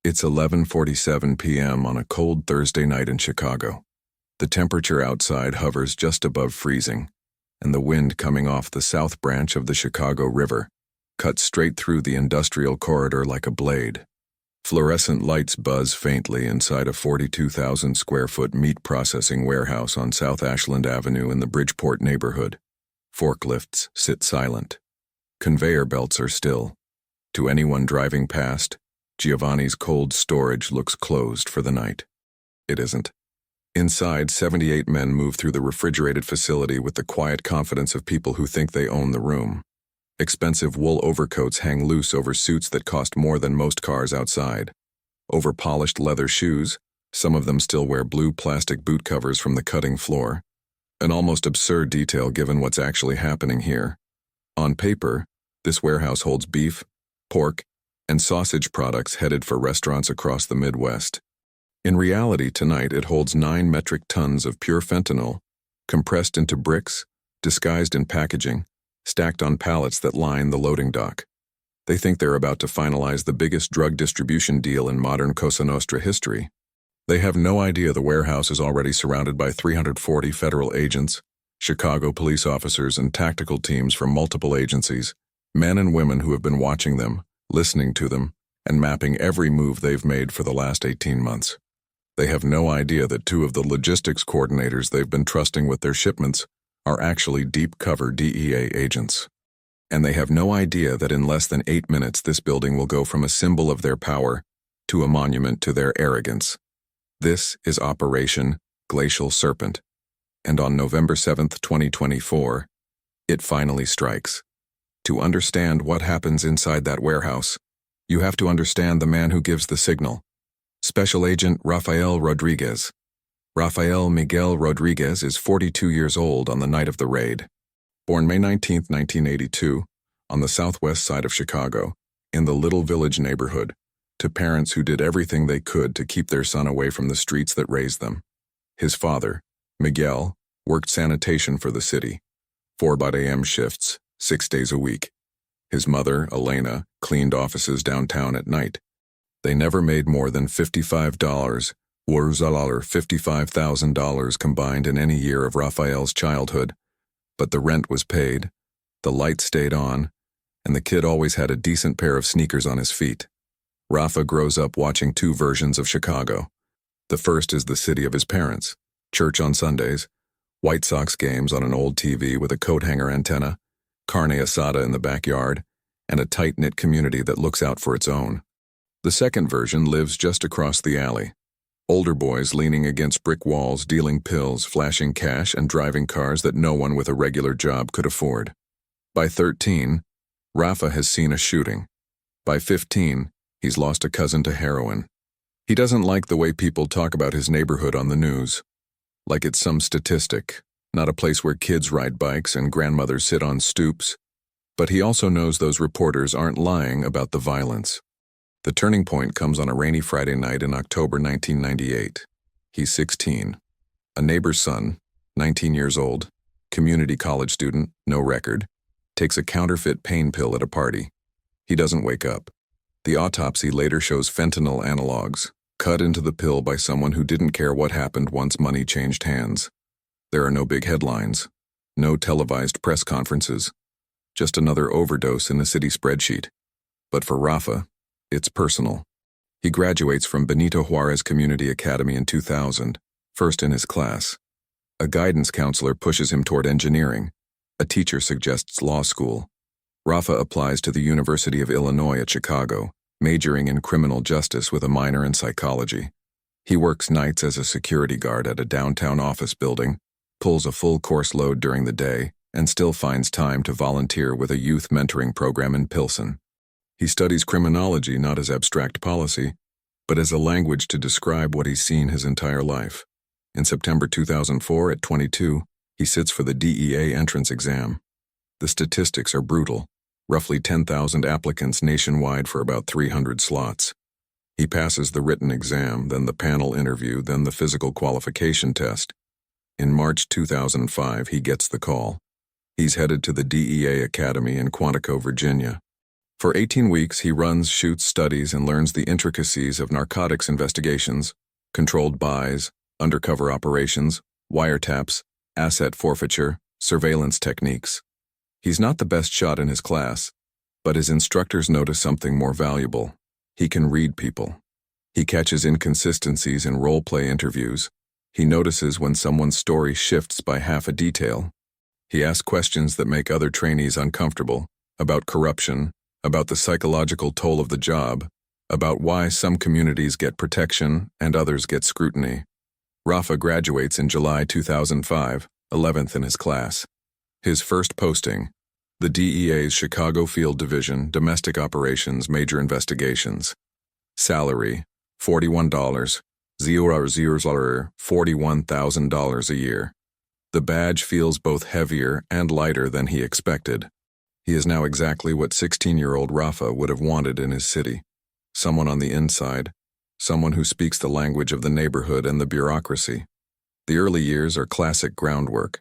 It's 11:47 p.m. on a cold Thursday night in Chicago. The temperature outside hovers just above freezing, and the wind coming off the south branch of the Chicago River cuts straight through the industrial corridor like a blade. Fluorescent lights buzz faintly inside a 42,000-square-foot meat processing warehouse on South Ashland Avenue in the Bridgeport neighborhood. Forklifts sit silent. Conveyor belts are still. To anyone driving past, Giovanni's cold storage looks closed for the night. It isn't. Inside, 78 men move through the refrigerated facility with the quiet confidence of people who think they own the room. Expensive wool overcoats hang loose over suits that cost more than most cars outside. Over polished leather shoes, some of them still wear blue plastic boot covers from the cutting floor. An almost absurd detail given what's actually happening here. On paper, this warehouse holds beef, pork, and sausage products headed for restaurants across the Midwest. In reality, tonight it holds 9 metric tons of pure fentanyl, compressed into bricks, disguised in packaging, stacked on pallets that line the loading dock. They think they're about to finalize the biggest drug distribution deal in modern Cosa Nostra history. They have no idea the warehouse is already surrounded by 340 federal agents, Chicago police officers, and tactical teams from multiple agencies, men and women who have been watching them, listening to them, and mapping every move they've made for the last 18 months. They have no idea that 2 of the logistics coordinators they've been trusting with their shipments are actually deep-cover DEA agents. And they have no idea that in less than 8 minutes this building will go from a symbol of their power to a monument to their arrogance. This is Operation Glacial Serpent. And on November 7th, 2024, it finally strikes. To understand what happens inside that warehouse, you have to understand the man who gives the signal. Special Agent Rafael Rodriguez. Rafael Miguel Rodriguez is 42 years old on the night of the raid. Born May 19, 1982, on the southwest side of Chicago, in the Little Village neighborhood, to parents who did everything they could to keep their son away from the streets that raised them. His father, Miguel, worked sanitation for the city, 4 a.m. shifts, 6 days a week. His mother, Elena, cleaned offices downtown at night. They never made more than $55, or $55,000 combined in any year of Rafael's childhood, but the rent was paid, the lights stayed on, and the kid always had a decent pair of sneakers on his feet. Rafa grows up watching 2 versions of Chicago. The first is the city of his parents, church on Sundays, White Sox games on an old TV with a coat hanger antenna, carne asada in the backyard, and a tight-knit community that looks out for its own. The second version lives just across the alley. Older boys leaning against brick walls, dealing pills, flashing cash, and driving cars that no one with a regular job could afford. By 13, Rafa has seen a shooting. By 15, he's lost a cousin to heroin. He doesn't like the way people talk about his neighborhood on the news. Like it's some statistic, not a place where kids ride bikes and grandmothers sit on stoops. But he also knows those reporters aren't lying about the violence. The turning point comes on a rainy Friday night in October 1998. He's 16. A neighbor's son, 19 years old, community college student, no record, takes a counterfeit pain pill at a party. He doesn't wake up. The autopsy later shows fentanyl analogs, cut into the pill by someone who didn't care what happened once money changed hands. There are no big headlines, no televised press conferences, just another overdose in the city spreadsheet. But for Rafa, it's personal. He graduates from Benito Juarez Community Academy in 2000, first in his class. A guidance counselor pushes him toward engineering. A teacher suggests law school. Rafa applies to the University of Illinois at Chicago, majoring in criminal justice with a minor in psychology. He works nights as a security guard at a downtown office building, pulls a full course load during the day, and still finds time to volunteer with a youth mentoring program in Pilsen. He studies criminology not as abstract policy, but as a language to describe what he's seen his entire life. In September 2004, at 22, he sits for the DEA entrance exam. The statistics are brutal. Roughly 10,000 applicants nationwide for about 300 slots. He passes the written exam, then the panel interview, then the physical qualification test. In March 2005, he gets the call. He's headed to the DEA Academy in Quantico, Virginia. For 18 weeks, he runs, shoots, studies, and learns the intricacies of narcotics investigations, controlled buys, undercover operations, wiretaps, asset forfeiture, surveillance techniques. He's not the best shot in his class, but his instructors notice something more valuable. He can read people. He catches inconsistencies in role-play interviews. He notices when someone's story shifts by half a detail. He asks questions that make other trainees uncomfortable, about corruption, about the psychological toll of the job, about why some communities get protection and others get scrutiny. Rafa graduates in July 2005, 11th in his class. His first posting, the DEA's Chicago Field Division, Domestic Operations, Major Investigations. Salary, $41, $41,000 a year. The badge feels both heavier and lighter than he expected. He is now exactly what 16-year-old Rafa would have wanted in his city. Someone on the inside, someone who speaks the language of the neighborhood and the bureaucracy. The early years are classic groundwork.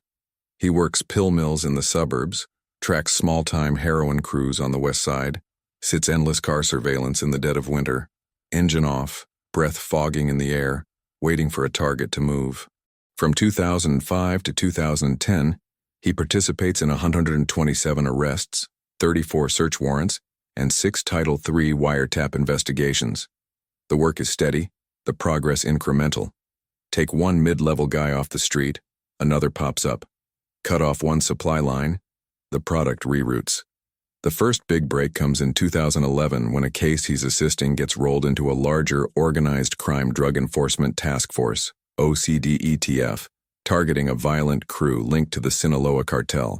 He works pill mills in the suburbs, tracks small-time heroin crews on the west side, sits endless car surveillance in the dead of winter, engine off, breath fogging in the air, waiting for a target to move. From 2005 to 2010, he participates in 127 arrests, 34 search warrants, and 6 Title III wiretap investigations. The work is steady, the progress incremental. Take one mid-level guy off the street, another pops up. Cut off one supply line, the product reroutes. The first big break comes in 2011 when a case he's assisting gets rolled into a larger Organized Crime Drug Enforcement Task Force, OCDETF, targeting a violent crew linked to the Sinaloa cartel.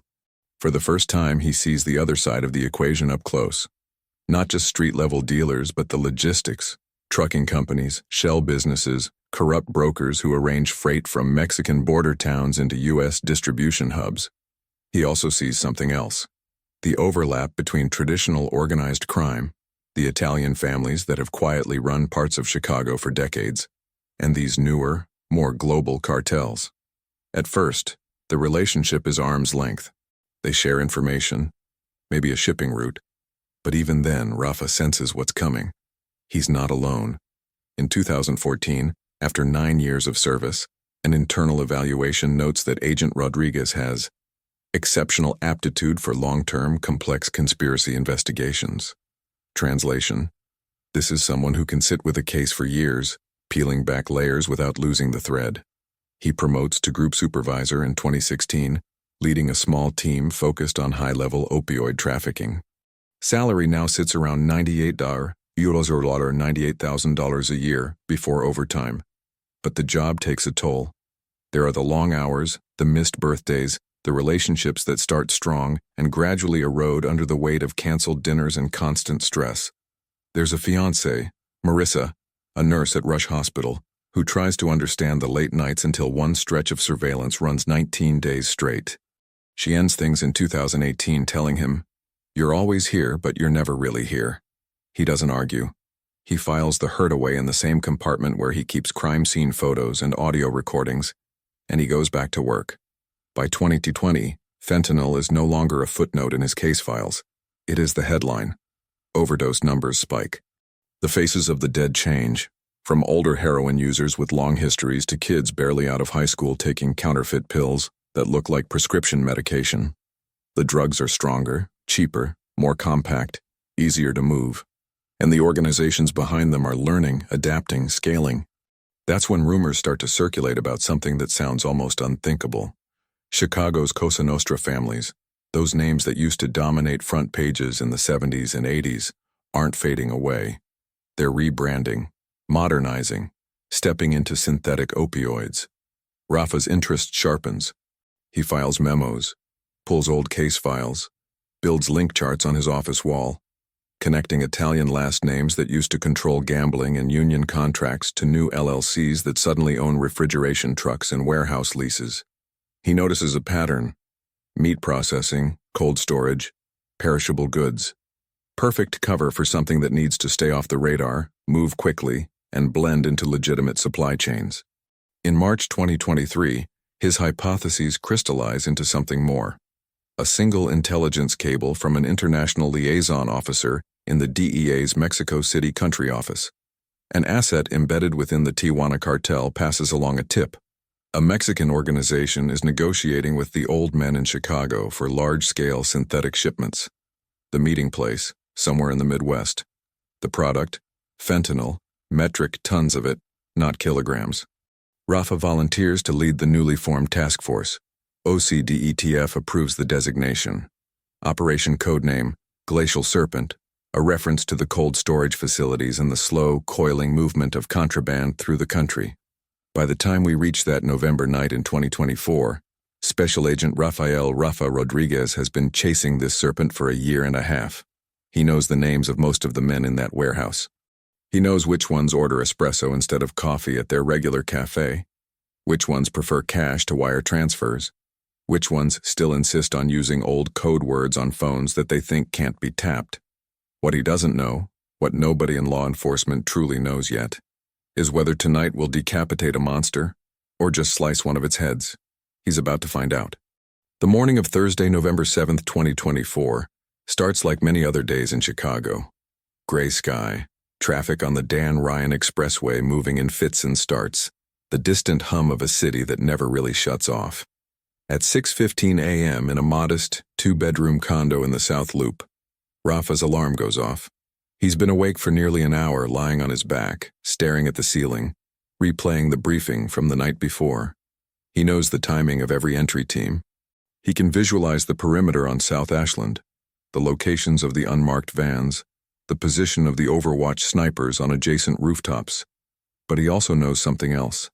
For the first time, he sees the other side of the equation up close. Not just street-level dealers, but the logistics, trucking companies, shell businesses, corrupt brokers who arrange freight from Mexican border towns into U.S. distribution hubs. He also sees something else. The overlap between traditional organized crime, the Italian families that have quietly run parts of Chicago for decades, and these newer, more global cartels. At first, the relationship is arm's length. They share information, maybe a shipping route, but even then, Rafa senses what's coming. He's not alone. In 2014, after 9 years of service, an internal evaluation notes that Agent Rodriguez has exceptional aptitude for long-term, complex conspiracy investigations. Translation: this is someone who can sit with a case for years, peeling back layers without losing the thread. He promotes to group supervisor in 2016, leading a small team focused on high-level opioid trafficking. Salary now sits around $98 or $98,000 a year before overtime. But the job takes a toll. There are the long hours, the missed birthdays, the relationships that start strong and gradually erode under the weight of canceled dinners and constant stress. There's a fiancée, Marissa, a nurse at Rush Hospital, who tries to understand the late nights until one stretch of surveillance runs 19 days straight. She ends things in 2018 telling him, "You're always here, but you're never really here." He doesn't argue. He files the hurt away in the same compartment where he keeps crime scene photos and audio recordings, and he goes back to work. By 2020, fentanyl is no longer a footnote in his case files. It is the headline. Overdose numbers spike. The faces of the dead change, from older heroin users with long histories to kids barely out of high school taking counterfeit pills that look like prescription medication. The drugs are stronger, cheaper, more compact, easier to move. And the organizations behind them are learning, adapting, scaling. That's when rumors start to circulate about something that sounds almost unthinkable. Chicago's Cosa Nostra families, those names that used to dominate front pages in the 70s and 80s, aren't fading away. They're rebranding, modernizing, stepping into synthetic opioids. Rafa's interest sharpens. He files memos, pulls old case files, builds link charts on his office wall, connecting Italian last names that used to control gambling and union contracts to new LLCs that suddenly own refrigeration trucks and warehouse leases. He notices a pattern: meat processing, cold storage, perishable goods. Perfect cover for something that needs to stay off the radar, move quickly, and blend into legitimate supply chains. In March 2023, his hypotheses crystallize into something more. A single intelligence cable from an international liaison officer in the DEA's Mexico City country office. An asset embedded within the Tijuana cartel passes along a tip. A Mexican organization is negotiating with the old men in Chicago for large-scale synthetic shipments. The meeting place, somewhere in the Midwest. The product, fentanyl, metric tons of it, not kilograms. Rafa volunteers to lead the newly formed task force. OCDETF approves the designation. Operation codename, Glacial Serpent, a reference to the cold storage facilities and the slow, coiling movement of contraband through the country. By the time we reach that November night in 2024, Special Agent Rafael Rafa Rodriguez has been chasing this serpent for a year and a half. He knows the names of most of the men in that warehouse. He knows which ones order espresso instead of coffee at their regular cafe, which ones prefer cash to wire transfers, which ones still insist on using old code words on phones that they think can't be tapped. What he doesn't know, what nobody in law enforcement truly knows yet, is whether tonight will decapitate a monster or just slice one of its heads. He's about to find out. The morning of Thursday, November 7th, 2024, starts like many other days in Chicago. Gray sky, traffic on the Dan Ryan Expressway moving in fits and starts, the distant hum of a city that never really shuts off. At 6:15 a.m. in a modest, two-bedroom condo in the South Loop, Rafa's alarm goes off. He's been awake for nearly an hour, lying on his back, staring at the ceiling, replaying the briefing from the night before. He knows the timing of every entry team. He can visualize the perimeter on South Ashland, the locations of the unmarked vans, the position of the Overwatch snipers on adjacent rooftops. But he also knows something else.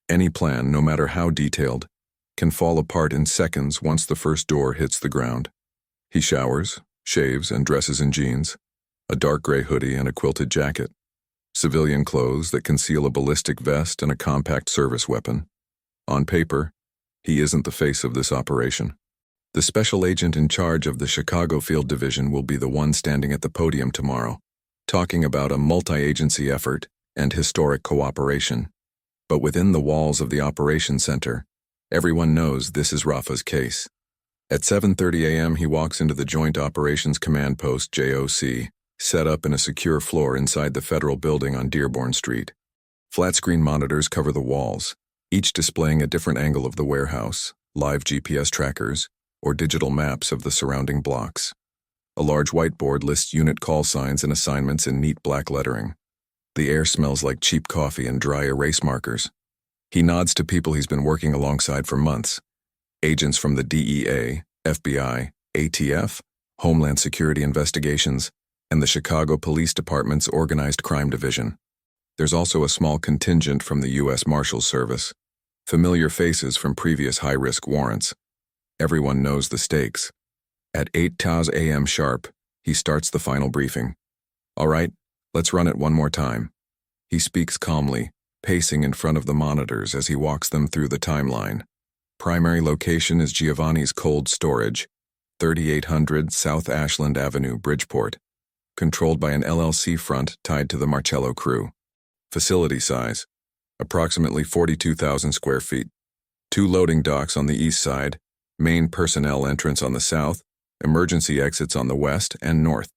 Any plan, no matter how detailed, can fall apart in seconds once the first door hits the ground. He showers, shaves, and dresses in jeans, a dark gray hoodie and a quilted jacket, civilian clothes that conceal a ballistic vest and a compact service weapon. On paper, he isn't the face of this operation. The special agent in charge of the Chicago Field Division will be the one standing at the podium tomorrow, talking about a multi-agency effort and historic cooperation. But within the walls of the Operations Center, everyone knows this is Rafa's case. At 7:30 a.m., he walks into the Joint Operations Command Post, JOC, set up in a secure floor inside the federal building on Dearborn Street. Flat-screen monitors cover the walls, each displaying a different angle of the warehouse, live GPS trackers, or digital maps of the surrounding blocks. A large whiteboard lists unit call signs and assignments in neat black lettering. The air smells like cheap coffee and dry erase markers. He nods to people he's been working alongside for months. Agents from the DEA, FBI, ATF, Homeland Security Investigations, and the Chicago Police Department's Organized Crime Division. There's also a small contingent from the U.S. Marshals Service. Familiar faces from previous high-risk warrants. Everyone knows the stakes. At 8:00 a.m. sharp, he starts the final briefing. All right, let's run it one more time. He speaks calmly, pacing in front of the monitors as he walks them through the timeline. Primary location is Giovanni's Cold Storage, 3800 South Ashland Avenue, Bridgeport, controlled by an LLC front tied to the Marcello crew. Facility size, approximately 42,000 square feet. 2 loading docks on the east side, main personnel entrance on the south, emergency exits on the west and north.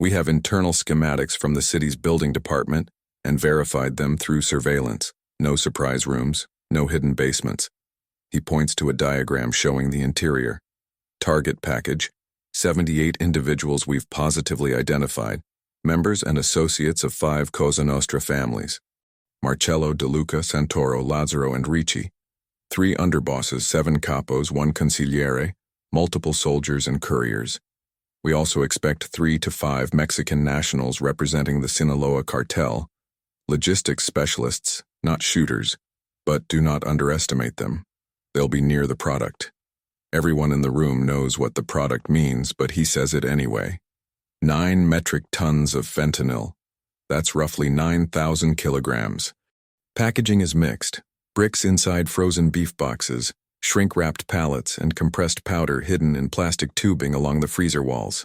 We have internal schematics from the city's building department and verified them through surveillance. No surprise rooms, no hidden basements. He points to a diagram showing the interior. Target package, 78 individuals we've positively identified, members and associates of 5 Cosa Nostra families. Marcello, De Luca, Santoro, Lazzaro, and Ricci. 3 underbosses, 7 capos, 1 consigliere, multiple soldiers and couriers. We also expect 3 to 5 Mexican nationals representing the Sinaloa cartel. Logistics specialists, not shooters, but do not underestimate them. They'll be near the product. Everyone in the room knows what the product means, but he says it anyway. 9 metric tons of fentanyl. That's roughly 9,000 kilograms. Packaging is mixed. Bricks inside frozen beef boxes, shrink-wrapped pallets, and compressed powder hidden in plastic tubing along the freezer walls.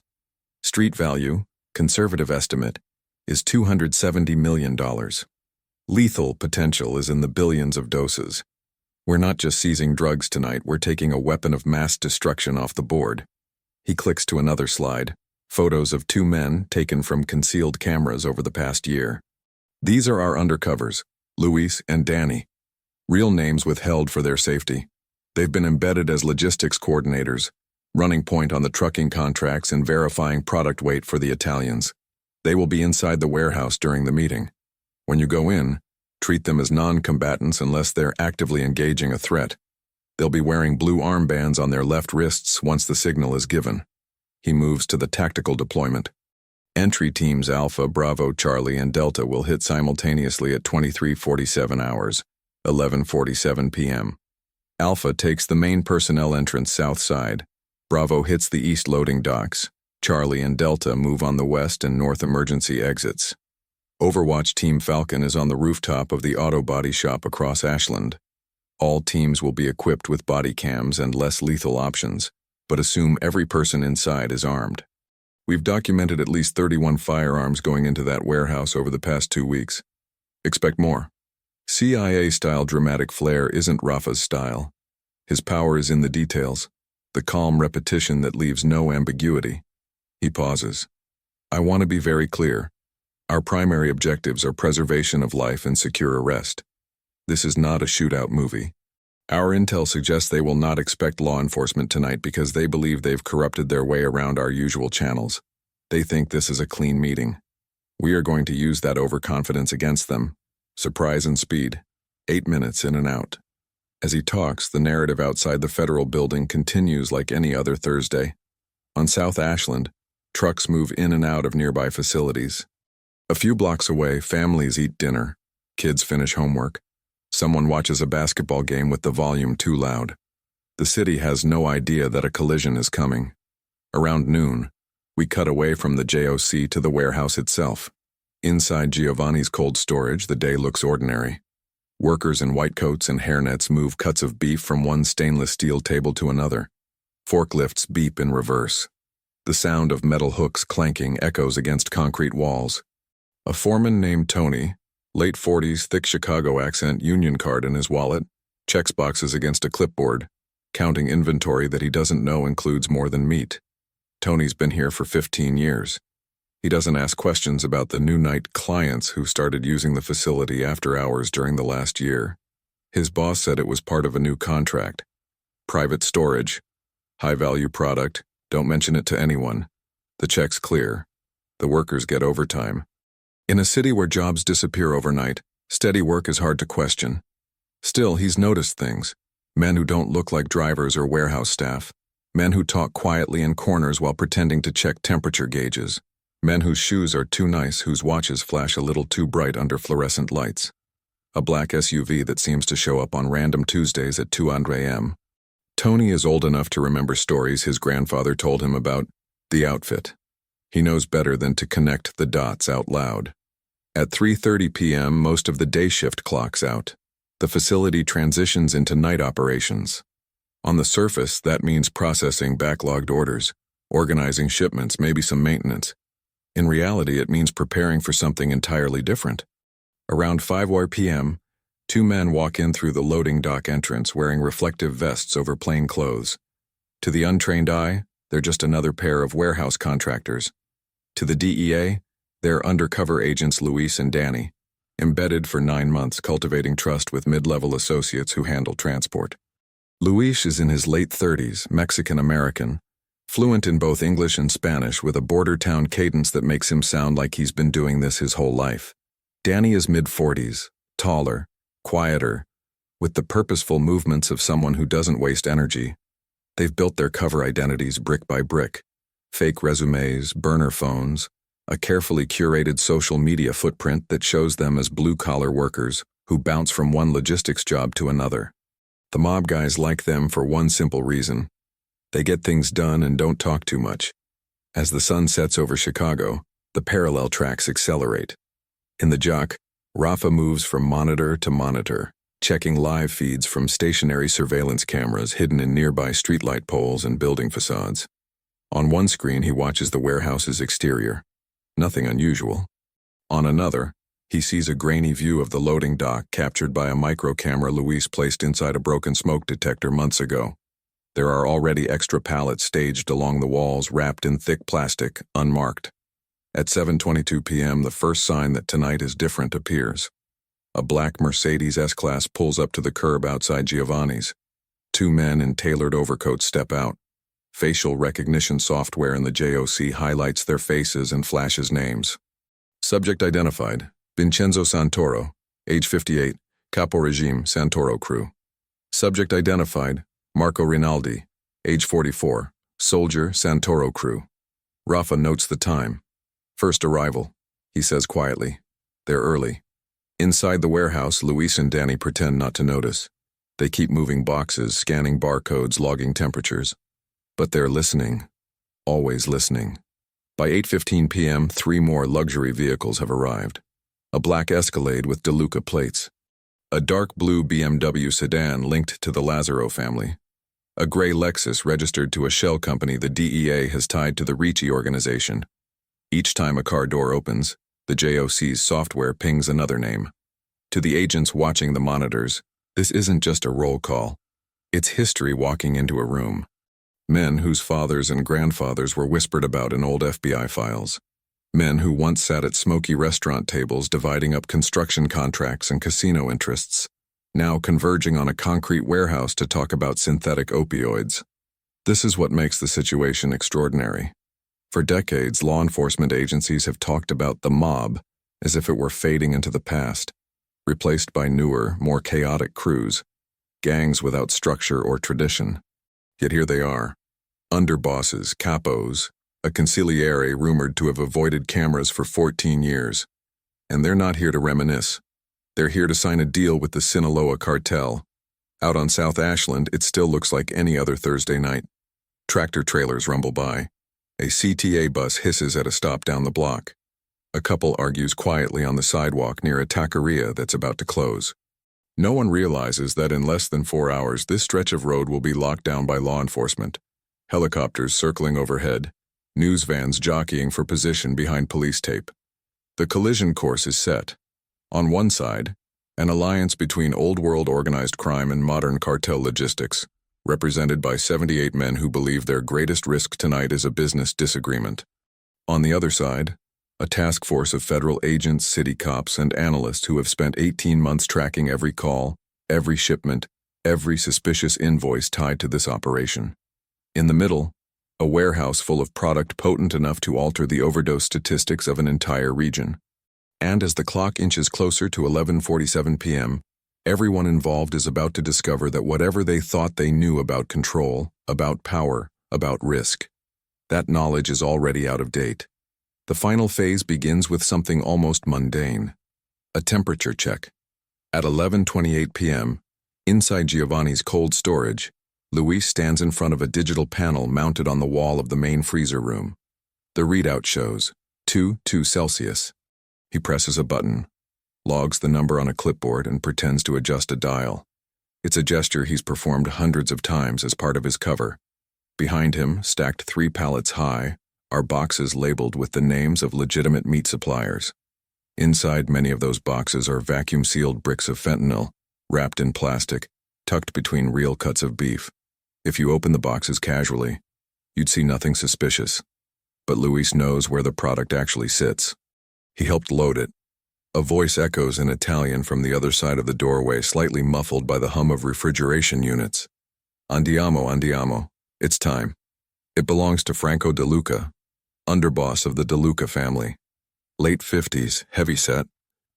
Street value, conservative estimate, is $270 million. Lethal potential is in the billions of doses. We're not just seizing drugs tonight, we're taking a weapon of mass destruction off the board. He clicks to another slide, photos of two men taken from concealed cameras over the past year. These are our undercovers, Luis and Danny. Real names withheld for their safety. They've been embedded as logistics coordinators, running point on the trucking contracts and verifying product weight for the Italians. They will be inside the warehouse during the meeting. When you go in, treat them as non-combatants unless they're actively engaging a threat. They'll be wearing blue armbands on their left wrists once the signal is given. He moves to the tactical deployment. Entry teams Alpha, Bravo, Charlie, and Delta will hit simultaneously at 23:47 hours, 11:47 p.m. Alpha takes the main personnel entrance south side. Bravo hits the east loading docks. Charlie and Delta move on the west and north emergency exits. Overwatch Team Falcon is on the rooftop of the auto body shop across Ashland. All teams will be equipped with body cams and less lethal options, but assume every person inside is armed. We've documented at least 31 firearms going into that warehouse over the past 2 weeks. Expect more. CIA-style dramatic flair isn't Rafa's style. His power is in the details, the calm repetition that leaves no ambiguity. He pauses. I want to be very clear. Our primary objectives are preservation of life and secure arrest. This is not a shootout movie. Our intel suggests they will not expect law enforcement tonight because they believe they've corrupted their way around our usual channels. They think this is a clean meeting. We are going to use that overconfidence against them. Surprise and speed. 8 minutes in and out. As he talks, the narrative outside the federal building continues like any other Thursday. On South Ashland, trucks move in and out of nearby facilities. A few blocks away, families eat dinner. Kids finish homework. Someone watches a basketball game with the volume too loud. The city has no idea that a collision is coming. Around noon, we cut away from the JOC to the warehouse itself. Inside Giovanni's cold storage, the day looks ordinary. Workers in white coats and hairnets move cuts of beef from one stainless steel table to another. Forklifts beep in reverse. The sound of metal hooks clanking echoes against concrete walls. A foreman named Tony, late 40s, thick Chicago accent, union card in his wallet, checks boxes against a clipboard, counting inventory that he doesn't know includes more than meat. Tony's been here for 15 years. He doesn't ask questions about the new night clients who started using the facility after hours during the last year. His boss said it was part of a new contract. Private storage. High-value product. Don't mention it to anyone. The check's clear. The workers get overtime. In a city where jobs disappear overnight, steady work is hard to question. Still, he's noticed things. Men who don't look like drivers or warehouse staff. Men who talk quietly in corners while pretending to check temperature gauges. Men whose shoes are too nice, whose watches flash a little too bright under fluorescent lights. A black SUV that seems to show up on random Tuesdays at 2 a.m. Tony is old enough to remember stories his grandfather told him about the outfit. He knows better than to connect the dots out loud. At 3:30 p.m., most of the day shift clocks out. The facility transitions into night operations. On the surface, that means processing backlogged orders, organizing shipments, maybe some maintenance. In reality, it means preparing for something entirely different. Around 5 p.m., two men walk in through the loading dock entrance wearing reflective vests over plain clothes. To the untrained eye, they're just another pair of warehouse contractors. To the DEA, they're undercover agents Luis and Danny, embedded for 9 months cultivating trust with mid-level associates who handle transport. Luis is in his late 30s, Mexican-American, fluent in both English and Spanish with a border town cadence that makes him sound like he's been doing this his whole life. Danny is mid-40s, taller, quieter, with the purposeful movements of someone who doesn't waste energy. They've built their cover identities brick by brick. Fake resumes, burner phones, a carefully curated social media footprint that shows them as blue-collar workers who bounce from one logistics job to another. The mob guys like them for one simple reason. They get things done and don't talk too much. As the sun sets over Chicago, the parallel tracks accelerate. In the jock, Rafa moves from monitor to monitor, checking live feeds from stationary surveillance cameras hidden in nearby streetlight poles and building facades. On one screen, he watches the warehouse's exterior. Nothing unusual. On another, He sees a grainy view of the loading dock captured by a micro camera Luis placed inside a broken smoke detector months ago. There are already extra pallets staged along the walls wrapped in thick plastic, unmarked. At 7:22 p.m., the first sign that tonight is different appears. A black Mercedes S-Class pulls up to the curb outside Giovanni's. Two men in tailored overcoats step out. Facial recognition software in the JOC highlights their faces and flashes names. Subject identified, Vincenzo Santoro, age 58, Capo Regime, Santoro crew. Subject identified, Marco Rinaldi, age 44, soldier, Santoro crew. Rafa notes the time. First arrival, he says quietly. They're early. Inside the warehouse, Luis and Danny pretend not to notice. They keep moving boxes, scanning barcodes, logging temperatures. But they're listening. Always listening. By 8:15 p.m., 3 more luxury vehicles have arrived. A black Escalade with DeLuca plates. A dark blue BMW sedan linked to the Lazaro family. A gray Lexus registered to a shell company the DEA has tied to the Ricci organization. Each time a car door opens, the JOC's software pings another name. To the agents watching the monitors, this isn't just a roll call. It's history walking into a room. Men whose fathers and grandfathers were whispered about in old FBI files. Men who once sat at smoky restaurant tables dividing up construction contracts and casino interests, now converging on a concrete warehouse to talk about synthetic opioids. This is what makes the situation extraordinary. For decades, law enforcement agencies have talked about the mob as if it were fading into the past, replaced by newer, more chaotic crews, gangs without structure or tradition. Yet here they are, underbosses, capos, a consigliere rumored to have avoided cameras for 14 years. And they're not here to reminisce. They're here to sign a deal with the Sinaloa cartel. Out on South Ashland, it still looks like any other Thursday night. Tractor trailers rumble by. A CTA bus hisses at a stop down the block. A couple argues quietly on the sidewalk near a taqueria that's about to close. No one realizes that in less than 4 hours, this stretch of road will be locked down by law enforcement. Helicopters circling overhead, news vans jockeying for position behind police tape. The collision course is set. On one side, an alliance between old-world organized crime and modern cartel logistics, represented by 78 men who believe their greatest risk tonight is a business disagreement. On the other side, a task force of federal agents, city cops, and analysts who have spent 18 months tracking every call, every shipment, every suspicious invoice tied to this operation. In the middle, a warehouse full of product potent enough to alter the overdose statistics of an entire region. And as the clock inches closer to 11:47 p.m., everyone involved is about to discover that whatever they thought they knew about control, about power, about risk, that knowledge is already out of date. The final phase begins with something almost mundane, a temperature check. At 11:28 p.m., inside Giovanni's cold storage, Luis stands in front of a digital panel mounted on the wall of the main freezer room. The readout shows 2 Celsius. He presses a button, logs the number on a clipboard, and pretends to adjust a dial. It's a gesture he's performed hundreds of times as part of his cover. Behind him, stacked 3 pallets high, are boxes labeled with the names of legitimate meat suppliers. Inside many of those boxes are vacuum-sealed bricks of fentanyl, wrapped in plastic, tucked between real cuts of beef. If you open the boxes casually, you'd see nothing suspicious. But Luis knows where the product actually sits. He helped load it. A voice echoes in Italian from the other side of the doorway, slightly muffled by the hum of refrigeration units. Andiamo, andiamo. It's time. It belongs to Franco DeLuca, underboss of the DeLuca family. Late 50s, heavyset,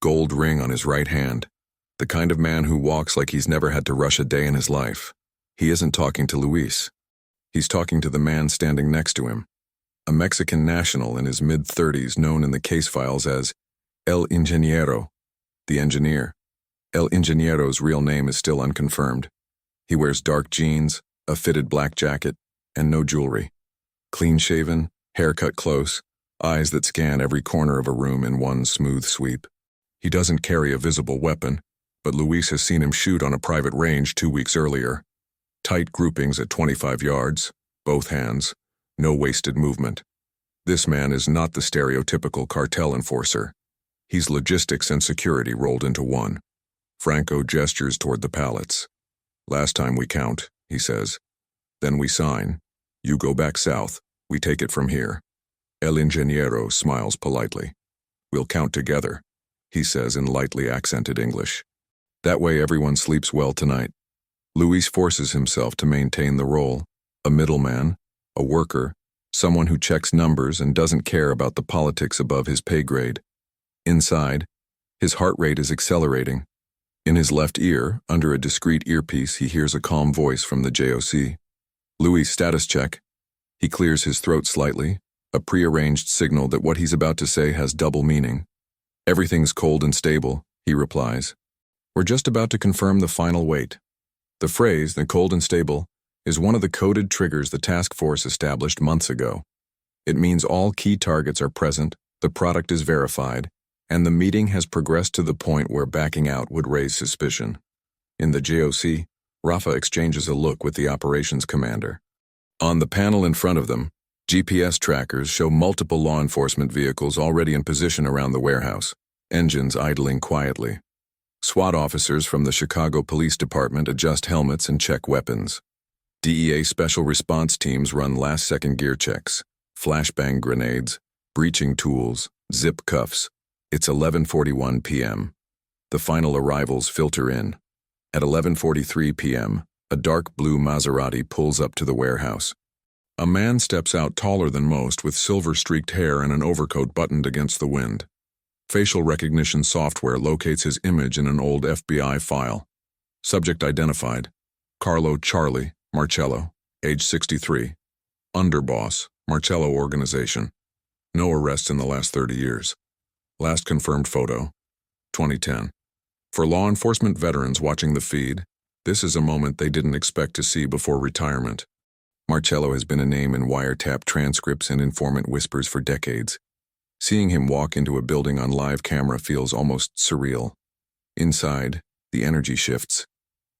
gold ring on his right hand. The kind of man who walks like he's never had to rush a day in his life. He isn't talking to Luis. He's talking to the man standing next to him. A Mexican national in his mid-30s known in the case files as El Ingeniero, the engineer. El Ingeniero's real name is still unconfirmed. He wears dark jeans, a fitted black jacket, and no jewelry. Clean-shaven, haircut close, eyes that scan every corner of a room in one smooth sweep. He doesn't carry a visible weapon, but Luis has seen him shoot on a private range 2 weeks earlier. Tight groupings at 25 yards, both hands, no wasted movement. This man is not the stereotypical cartel enforcer. He's logistics and security rolled into one. Franco gestures toward the pallets. Last time we count, he says. Then we sign. You go back south. We take it from here. El Ingeniero smiles politely. We'll count together, he says in lightly accented English. That way everyone sleeps well tonight. Luis forces himself to maintain the role. A middleman, a worker, someone who checks numbers and doesn't care about the politics above his pay grade. Inside, his heart rate is accelerating. In his left ear, under a discreet earpiece, he hears a calm voice from the JOC. Luis, status check. He clears his throat slightly, a prearranged signal that what he's about to say has double meaning. Everything's cold and stable, he replies. We're just about to confirm the final weight. The phrase, the cold and stable, is one of the coded triggers the task force established months ago. It means all key targets are present, the product is verified, and the meeting has progressed to the point where backing out would raise suspicion. In the JOC, Rafa exchanges a look with the operations commander. On the panel in front of them, GPS trackers show multiple law enforcement vehicles already in position around the warehouse, engines idling quietly. SWAT officers from the Chicago Police Department adjust helmets and check weapons. DEA special response teams run last-second gear checks, flashbang grenades, breaching tools, zip cuffs. It's 11:41 p.m. The final arrivals filter in. At 11:43 p.m., a dark blue Maserati pulls up to the warehouse. A man steps out taller than most with silver-streaked hair and an overcoat buttoned against the wind. Facial recognition software locates his image in an old FBI file. Subject identified: Carlo Charlie Marcello, age 63. Underboss, Marcello Organization. No arrests in the last 30 years. Last confirmed photo, 2010. For law enforcement veterans watching the feed, this is a moment they didn't expect to see before retirement. Marcello has been a name in wiretap transcripts and informant whispers for decades. Seeing him walk into a building on live camera feels almost surreal. Inside, the energy shifts.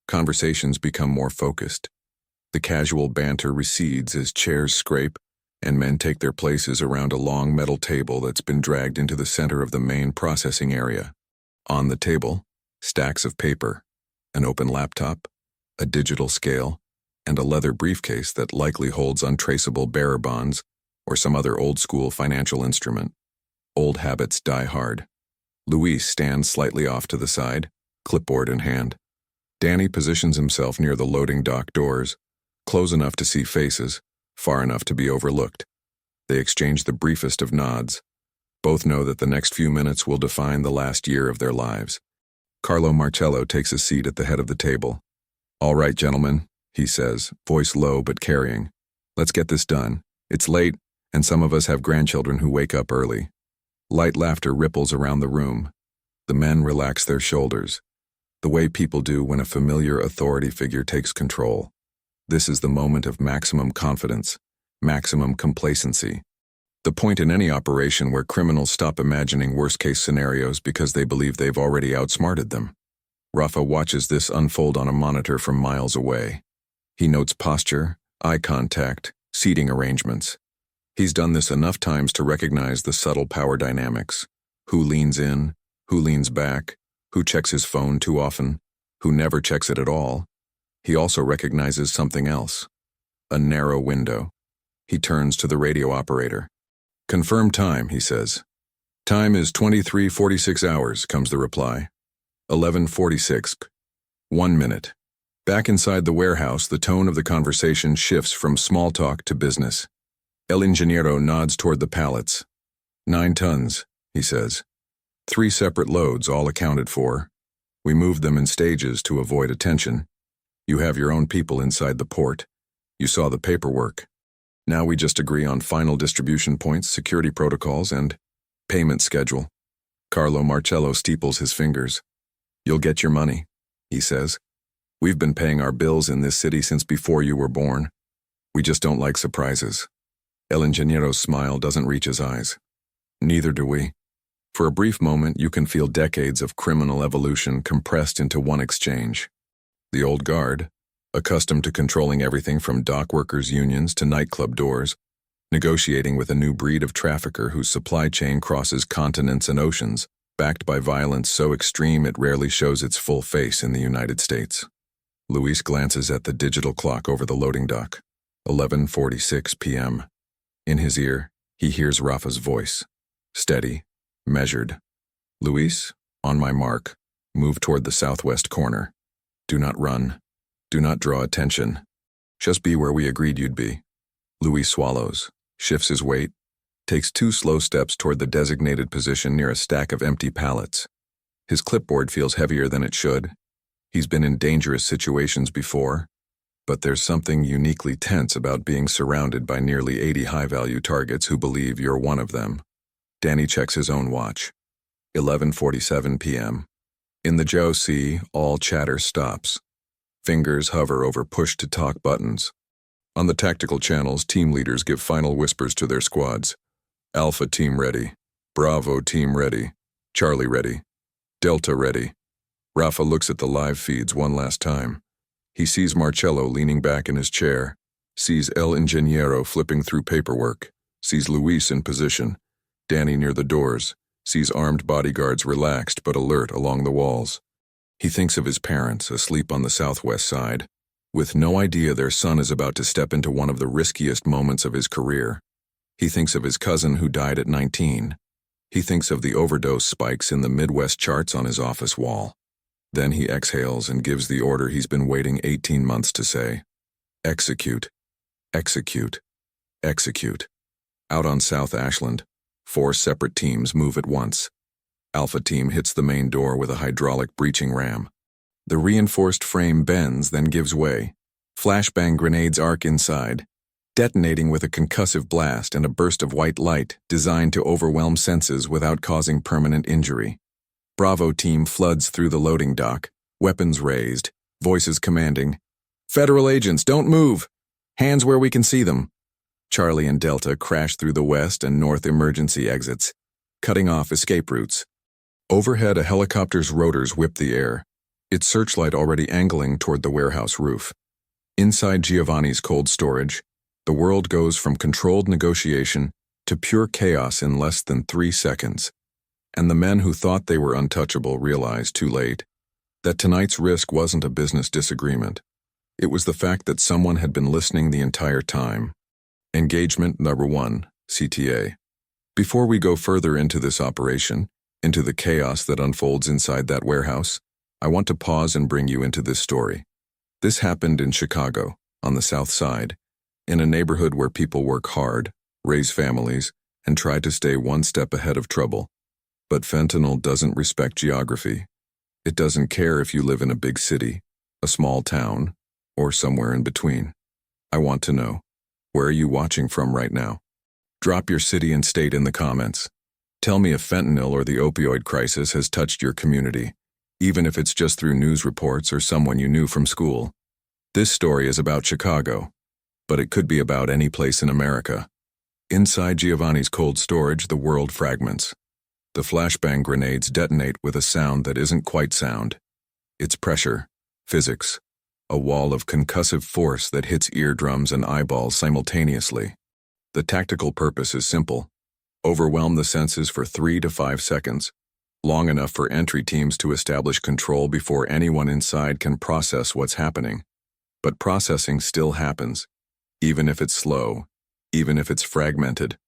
Conversations become more focused. The casual banter recedes as chairs scrape and men take their places around a long metal table that's been dragged into the center of the main processing area. On the table, stacks of paper, an open laptop, a digital scale, and a leather briefcase that likely holds untraceable bearer bonds or some other old-school financial instrument. Old habits die hard. Luis stands slightly off to the side, clipboard in hand. Danny positions himself near the loading dock doors, close enough to see faces, far enough to be overlooked. They exchange the briefest of nods. Both know that the next few minutes will define the last year of their lives. Carlo Marcello takes a seat at the head of the table. All right, gentlemen, he says, voice low but carrying. Let's get this done. It's late, and some of us have grandchildren who wake up early. Light laughter ripples around the room. The men relax their shoulders, the way people do when a familiar authority figure takes control. This is the moment of maximum confidence, maximum complacency. The point in any operation where criminals stop imagining worst-case scenarios because they believe they've already outsmarted them. Rafa watches this unfold on a monitor from miles away. He notes posture, eye contact, seating arrangements. He's done this enough times to recognize the subtle power dynamics. Who leans in, who leans back, who checks his phone too often, who never checks it at all. He also recognizes something else. A narrow window. He turns to the radio operator. Confirm time, he says. Time is 23:46 hours, comes the reply. 11:46. 1 minute. Back inside the warehouse, the tone of the conversation shifts from small talk to business. El Ingeniero nods toward the pallets. 9 tons, he says. 3 separate loads, all accounted for. We moved them in stages to avoid attention. You have your own people inside the port. You saw the paperwork. Now we just agree on final distribution points, security protocols, and payment schedule. Carlo Marcello steeples his fingers. You'll get your money, he says. We've been paying our bills in this city since before you were born. We just don't like surprises. El Ingeniero's smile doesn't reach his eyes. Neither do we. For a brief moment, you can feel decades of criminal evolution compressed into one exchange. The old guard, accustomed to controlling everything from dock workers' unions to nightclub doors, negotiating with a new breed of trafficker whose supply chain crosses continents and oceans, backed by violence so extreme it rarely shows its full face in the United States. Luis glances at the digital clock over the loading dock. 11:46 p.m. In his ear, he hears Rafa's voice. Steady, measured. Luis, on my mark, move toward the southwest corner. Do not run. Do not draw attention. Just be where we agreed you'd be. Luis swallows, shifts his weight, takes 2 slow steps toward the designated position near a stack of empty pallets. His clipboard feels heavier than it should. He's been in dangerous situations before, but there's something uniquely tense about being surrounded by nearly 80 high-value targets who believe you're one of them. Danny checks his own watch. 11:47 p.m. In the Joe C, all chatter stops. Fingers hover over push-to-talk buttons. On the tactical channels, team leaders give final whispers to their squads. Alpha team ready. Bravo team ready. Charlie ready. Delta ready. Rafa looks at the live feeds one last time. He sees Marcello leaning back in his chair, sees El Ingeniero flipping through paperwork, sees Luis in position, Danny near the doors, sees armed bodyguards relaxed but alert along the walls. He thinks of his parents asleep on the southwest side, with no idea their son is about to step into one of the riskiest moments of his career. He thinks of his cousin who died at 19. He thinks of the overdose spikes in the Midwest charts on his office wall. Then he exhales and gives the order he's been waiting 18 months to say. Execute. Execute. Execute. Out on South Ashland, 4 separate teams move at once. Alpha team hits the main door with a hydraulic breaching ram. The reinforced frame bends, then gives way. Flashbang grenades arc inside, detonating with a concussive blast and a burst of white light designed to overwhelm senses without causing permanent injury. Bravo team floods through the loading dock, weapons raised, voices commanding, "Federal agents, don't move! Hands where we can see them!" Charlie and Delta crash through the west and north emergency exits, cutting off escape routes. Overhead, a helicopter's rotors whip the air, its searchlight already angling toward the warehouse roof. Inside Giovanni's cold storage, the world goes from controlled negotiation to pure chaos in less than 3 seconds. And the men who thought they were untouchable realized too late that tonight's risk wasn't a business disagreement. It was the fact that someone had been listening the entire time. Engagement number 1, CTA. Before we go further into this operation, into the chaos that unfolds inside that warehouse, I want to pause and bring you into this story. This happened in Chicago, on the South Side, in a neighborhood where people work hard, raise families, and try to stay one step ahead of trouble. But fentanyl doesn't respect geography. It doesn't care if you live in a big city, a small town, or somewhere in between. I want to know, where are you watching from right now? Drop your city and state in the comments. Tell me if fentanyl or the opioid crisis has touched your community, even if it's just through news reports or someone you knew from school. This story is about Chicago, but it could be about any place in America. Inside Giovanni's cold storage, the world fragments. The flashbang grenades detonate with a sound that isn't quite sound. It's pressure, physics, a wall of concussive force that hits eardrums and eyeballs simultaneously. The tactical purpose is simple. Overwhelm the senses for 3 to 5 seconds, long enough for entry teams to establish control before anyone inside can process what's happening. But processing still happens, even if it's slow, even if it's fragmented.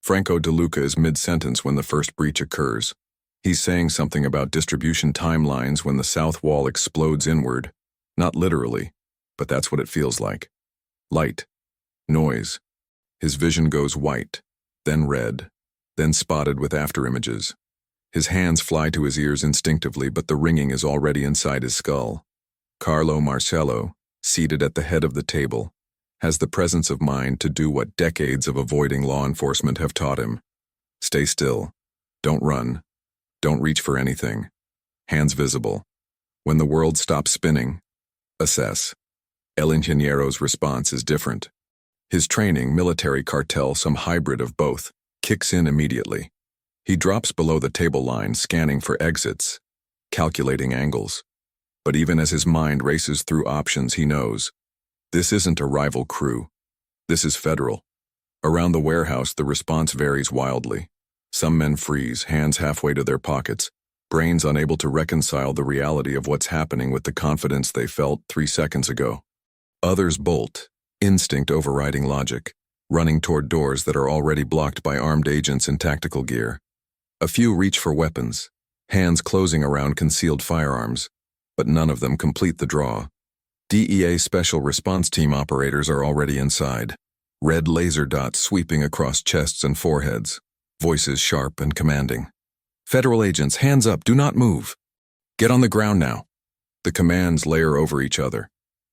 Franco DeLuca is mid-sentence when the first breach occurs. He's saying something about distribution timelines when the south wall explodes inward. Not literally, but that's what it feels like. Light. Noise. His vision goes white, then red, then spotted with afterimages. His hands fly to his ears instinctively, but the ringing is already inside his skull. Carlo Marcello, seated at the head of the table, has the presence of mind to do what decades of avoiding law enforcement have taught him. Stay still. Don't run. Don't reach for anything. Hands visible. When the world stops spinning, assess. El Ingeniero's response is different. His training, military cartel, some hybrid of both, kicks in immediately. He drops below the table line, scanning for exits, calculating angles. But even as his mind races through options, he knows, this isn't a rival crew. This is federal. Around the warehouse, the response varies wildly. Some men freeze, hands halfway to their pockets, brains unable to reconcile the reality of what's happening with the confidence they felt 3 seconds ago. Others bolt, instinct overriding logic, running toward doors that are already blocked by armed agents in tactical gear. A few reach for weapons, hands closing around concealed firearms, but none of them complete the draw. DEA Special Response Team operators are already inside, red laser dots sweeping across chests and foreheads, voices sharp and commanding. Federal agents, hands up, do not move. Get on the ground now. The commands layer over each other,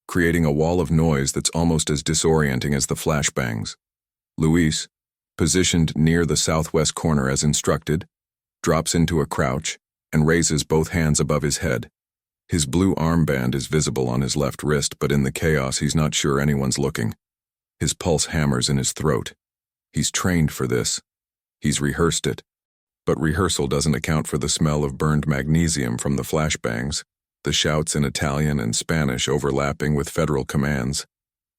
creating a wall of noise that's almost as disorienting as the flashbangs. Luis, positioned near the southwest corner as instructed, drops into a crouch and raises both hands above his head. His blue armband is visible on his left wrist, but in the chaos he's not sure anyone's looking. His pulse hammers in his throat. He's trained for this. He's rehearsed it. But rehearsal doesn't account for the smell of burned magnesium from the flashbangs, the shouts in Italian and Spanish overlapping with federal commands,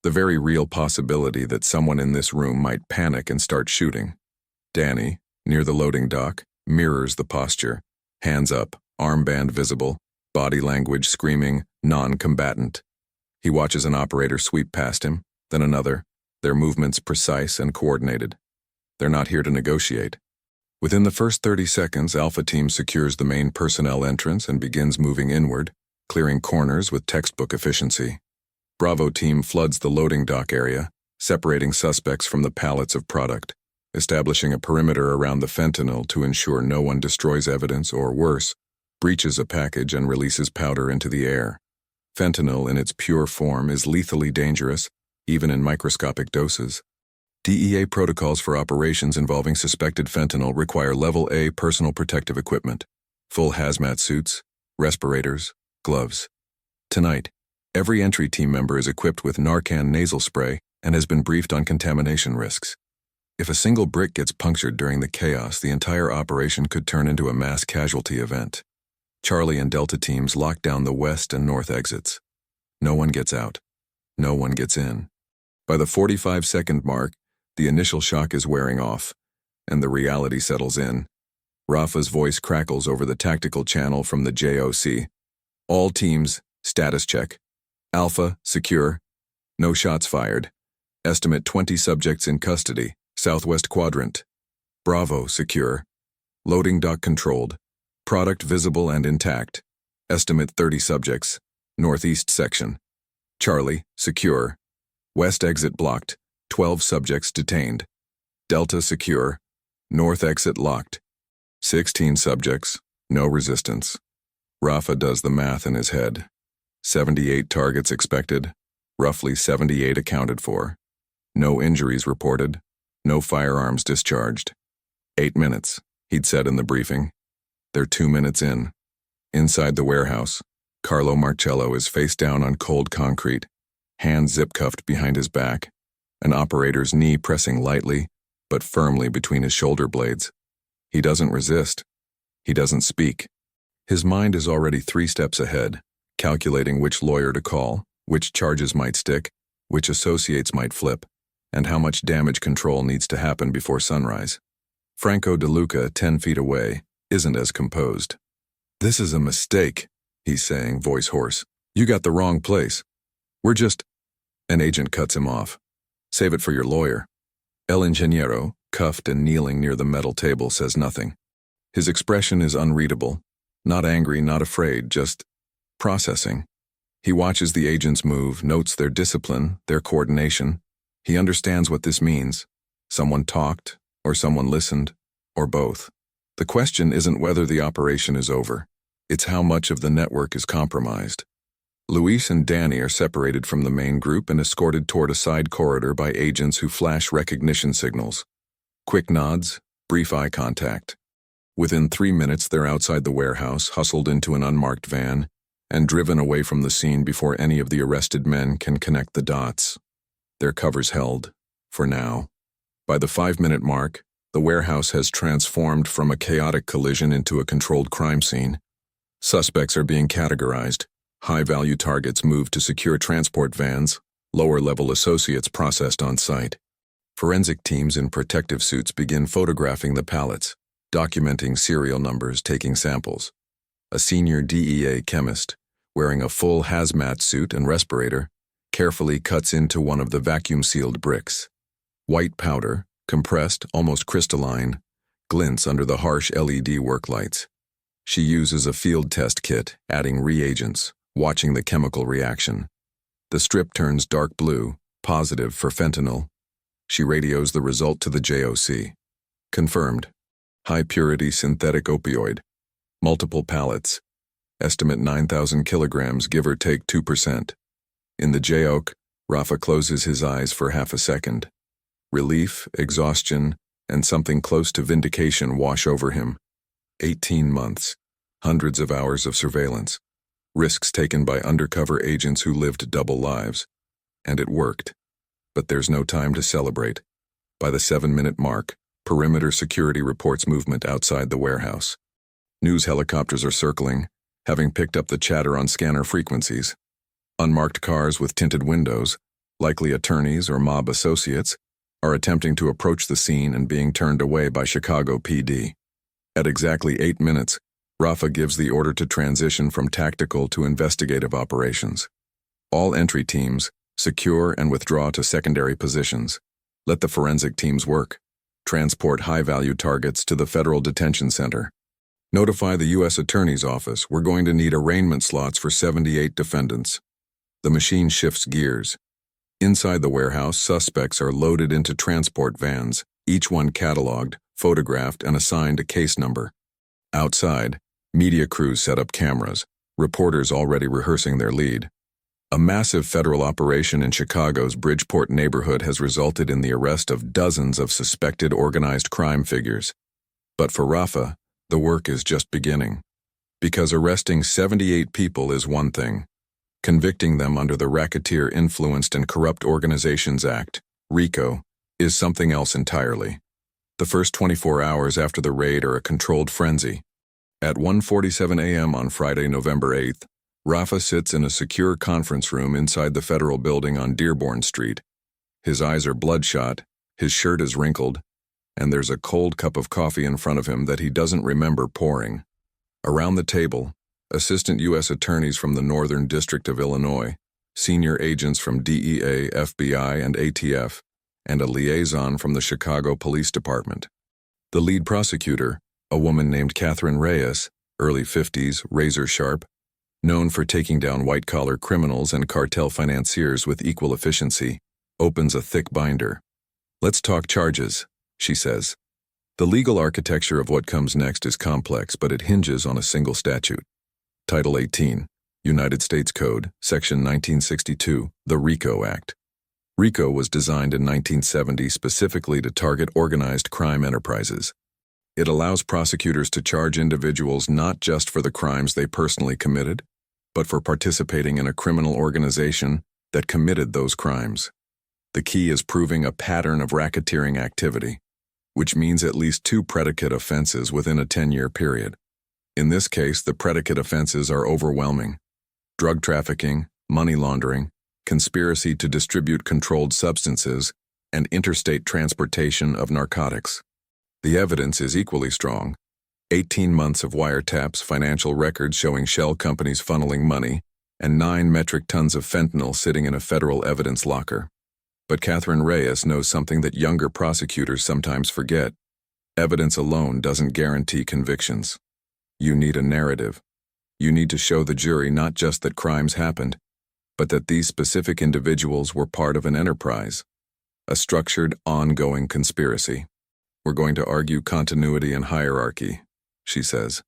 the very real possibility that someone in this room might panic and start shooting. Danny, near the loading dock, mirrors the posture, hands up, armband visible, body language screaming, non-combatant. He watches an operator sweep past him, then another, their movements precise and coordinated. They're not here to negotiate. Within the first 30 seconds, Alpha Team secures the main personnel entrance and begins moving inward, clearing corners with textbook efficiency. Bravo Team floods the loading dock area, separating suspects from the pallets of product, establishing a perimeter around the fentanyl to ensure no one destroys evidence or, worse, breaches a package and releases powder into the air. Fentanyl in its pure form is lethally dangerous, even in microscopic doses. DEA protocols for operations involving suspected fentanyl require Level A personal protective equipment, full hazmat suits, respirators, gloves. Tonight, every entry team member is equipped with Narcan nasal spray and has been briefed on contamination risks. If a single brick gets punctured during the chaos, the entire operation could turn into a mass casualty event. Charlie and Delta teams lock down the west and north exits. No one gets out. No one gets in. By the 45-second mark, the initial shock is wearing off, and the reality settles in. Rafa's voice crackles over the tactical channel from the JOC. All teams, status check. Alpha, secure. No shots fired. Estimate 20 subjects in custody, southwest quadrant. Bravo, secure. Loading dock controlled. Product visible and intact. Estimate 30 subjects, northeast section. Charlie, secure. West exit blocked. 12 subjects detained. Delta secure. North exit locked. 16 subjects. No resistance. Rafa does the math in his head. 78 targets expected. Roughly 78 accounted for. No injuries reported. No firearms discharged. 8 minutes, he'd said in the briefing. They're 2 minutes in. Inside the warehouse, Carlo Marcello is face down on cold concrete, hands zip-cuffed behind his back, an operator's knee pressing lightly, but firmly between his shoulder blades. He doesn't resist. He doesn't speak. His mind is already 3 steps ahead, calculating which lawyer to call, which charges might stick, which associates might flip, and how much damage control needs to happen before sunrise. Franco De Luca, 10 feet away, isn't as composed. "This is a mistake," he's saying, voice hoarse. "You got the wrong place. We're just—" An agent cuts him off. "Save it for your lawyer." El Ingeniero, cuffed and kneeling near the metal table, says nothing. His expression is unreadable. Not angry, not afraid, just processing. He watches the agents move, notes their discipline, their coordination. He understands what this means. Someone talked, or someone listened, or both. The question isn't whether the operation is over. It's how much of the network is compromised. Luis and Danny are separated from the main group and escorted toward a side corridor by agents who flash recognition signals. Quick nods, brief eye contact. Within 3 minutes, they're outside the warehouse, hustled into an unmarked van, and driven away from the scene before any of the arrested men can connect the dots. Their cover's held, for now. By the 5-minute mark, the warehouse has transformed from a chaotic collision into a controlled crime scene. Suspects are being categorized. High-value targets moved to secure transport vans, lower-level associates processed on site. Forensic teams in protective suits begin photographing the pallets, documenting serial numbers, taking samples. a senior DEA chemist, wearing a full hazmat suit and respirator, carefully cuts into one of the vacuum-sealed bricks. White powder, compressed, almost crystalline, glints under the harsh LED work lights. She uses a field test kit, adding reagents, watching the chemical reaction. The strip turns dark blue, positive for fentanyl. She radios the result to the JOC. Confirmed. High-purity synthetic opioid. Multiple pallets. Estimate 9,000 kilograms, give or take 2%. In the JOC, Rafa closes his eyes for half a second. Relief, exhaustion, and something close to vindication wash over him. 18 months. Hundreds of hours of surveillance. Risks taken by undercover agents who lived double lives. And it worked. But there's no time to celebrate. By the 7-minute mark, perimeter security reports movement outside the warehouse. News helicopters are circling, having picked up the chatter on scanner frequencies. Unmarked cars with tinted windows, likely attorneys or mob associates, are attempting to approach the scene and being turned away by Chicago PD. At exactly 8 minutes, Rafa gives the order to transition from tactical to investigative operations. All entry teams, secure and withdraw to secondary positions. Let the forensic teams work. Transport high-value targets to the Federal Detention Center. Notify the U.S. Attorney's Office we're going to need arraignment slots for 78 defendants. The machine shifts gears. Inside the warehouse, suspects are loaded into transport vans, each one cataloged, photographed, and assigned a case number. Outside, media crews set up cameras, reporters already rehearsing their lead. A massive federal operation in Chicago's Bridgeport neighborhood has resulted in the arrest of dozens of suspected organized crime figures. But for Rafa, the work is just beginning. Because arresting 78 people is one thing. Convicting them under the Racketeer Influenced and Corrupt Organizations Act, RICO, is something else entirely. The first 24 hours after the raid are a controlled frenzy. At 1:47 a.m. on Friday, November 8th, Rafa sits in a secure conference room inside the federal building on Dearborn Street. His eyes are bloodshot, his shirt is wrinkled, and there's a cold cup of coffee in front of him that he doesn't remember pouring. Around the table, assistant U.S. attorneys from the Northern District of Illinois, senior agents from DEA, FBI, and ATF, and a liaison from the Chicago Police Department. The lead prosecutor, a woman named Catherine Reyes, early 50s, razor-sharp, known for taking down white-collar criminals and cartel financiers with equal efficiency, opens a thick binder. "Let's talk charges," she says. The legal architecture of what comes next is complex, but it hinges on a single statute. Title 18, United States Code, Section 1962, the RICO Act. RICO was designed in 1970 specifically to target organized crime enterprises. It allows prosecutors to charge individuals not just for the crimes they personally committed, but for participating in a criminal organization that committed those crimes. The key is proving a pattern of racketeering activity, which means at least 2 predicate offenses within a 10-year period. In this case, the predicate offenses are overwhelming: drug trafficking, money laundering, conspiracy to distribute controlled substances, and interstate transportation of narcotics. The evidence is equally strong. 18 months of wiretaps, financial records showing shell companies funneling money, and 9 metric tons of fentanyl sitting in a federal evidence locker. But Catherine Reyes knows something that younger prosecutors sometimes forget. Evidence alone doesn't guarantee convictions. You need a narrative. You need to show the jury not just that crimes happened, but that these specific individuals were part of an enterprise, a structured, ongoing conspiracy. "We're going to argue continuity and hierarchy," she says.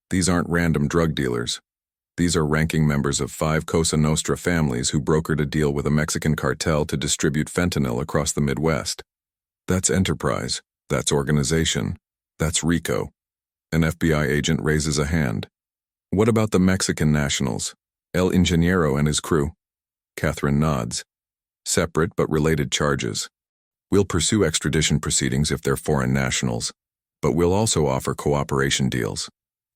"These aren't random drug dealers. These are ranking members of 5 Cosa Nostra families who brokered a deal with a Mexican cartel to distribute fentanyl across the Midwest. That's enterprise. That's organization. That's RICO." An FBI agent raises a hand. "What about the Mexican nationals? El Ingeniero and his crew?" Catherine nods. "Separate but related charges. We'll pursue extradition proceedings if they're foreign nationals, but we'll also offer cooperation deals.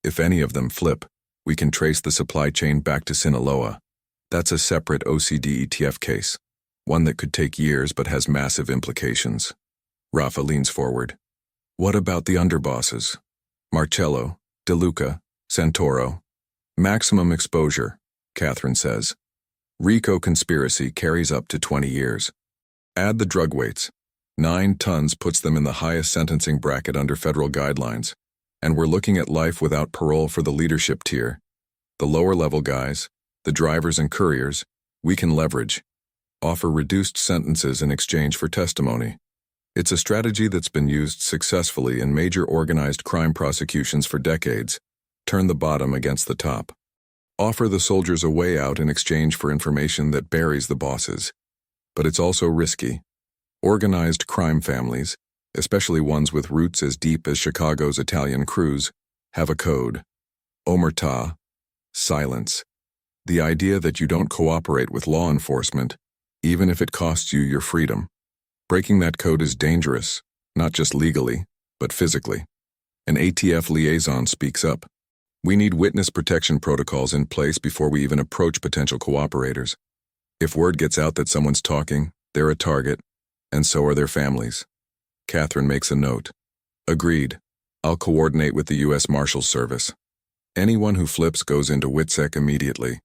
If any of them flip, we can trace the supply chain back to Sinaloa. That's a separate OCD ETF case, one that could take years but has massive implications." Rafa leans forward. "What about the underbosses? Marcello, De Luca, Santoro, Maximum exposure, Catherine says. RICO conspiracy carries up to 20 years. Add the drug weights. 9 tons puts them in the highest sentencing bracket under federal guidelines, and we're looking at life without parole for the leadership tier. The lower-level guys, the drivers and couriers, we can leverage. Offer reduced sentences in exchange for testimony. It's a strategy that's been used successfully in major organized crime prosecutions for decades. Turn the bottom against the top. Offer the soldiers a way out in exchange for information that buries the bosses. But it's also risky. Organized crime families, especially ones with roots as deep as Chicago's Italian crews, have a code. Omerta, silence. The idea that you don't cooperate with law enforcement, even if it costs you your freedom. Breaking that code is dangerous, not just legally, but physically. An ATF liaison speaks up. We need witness protection protocols in place before we even approach potential cooperators. If word gets out that someone's talking, they're a target, and so are their families. Catherine makes a note. Agreed. I'll coordinate with the U.S. Marshals Service. Anyone who flips goes into WITSEC immediately.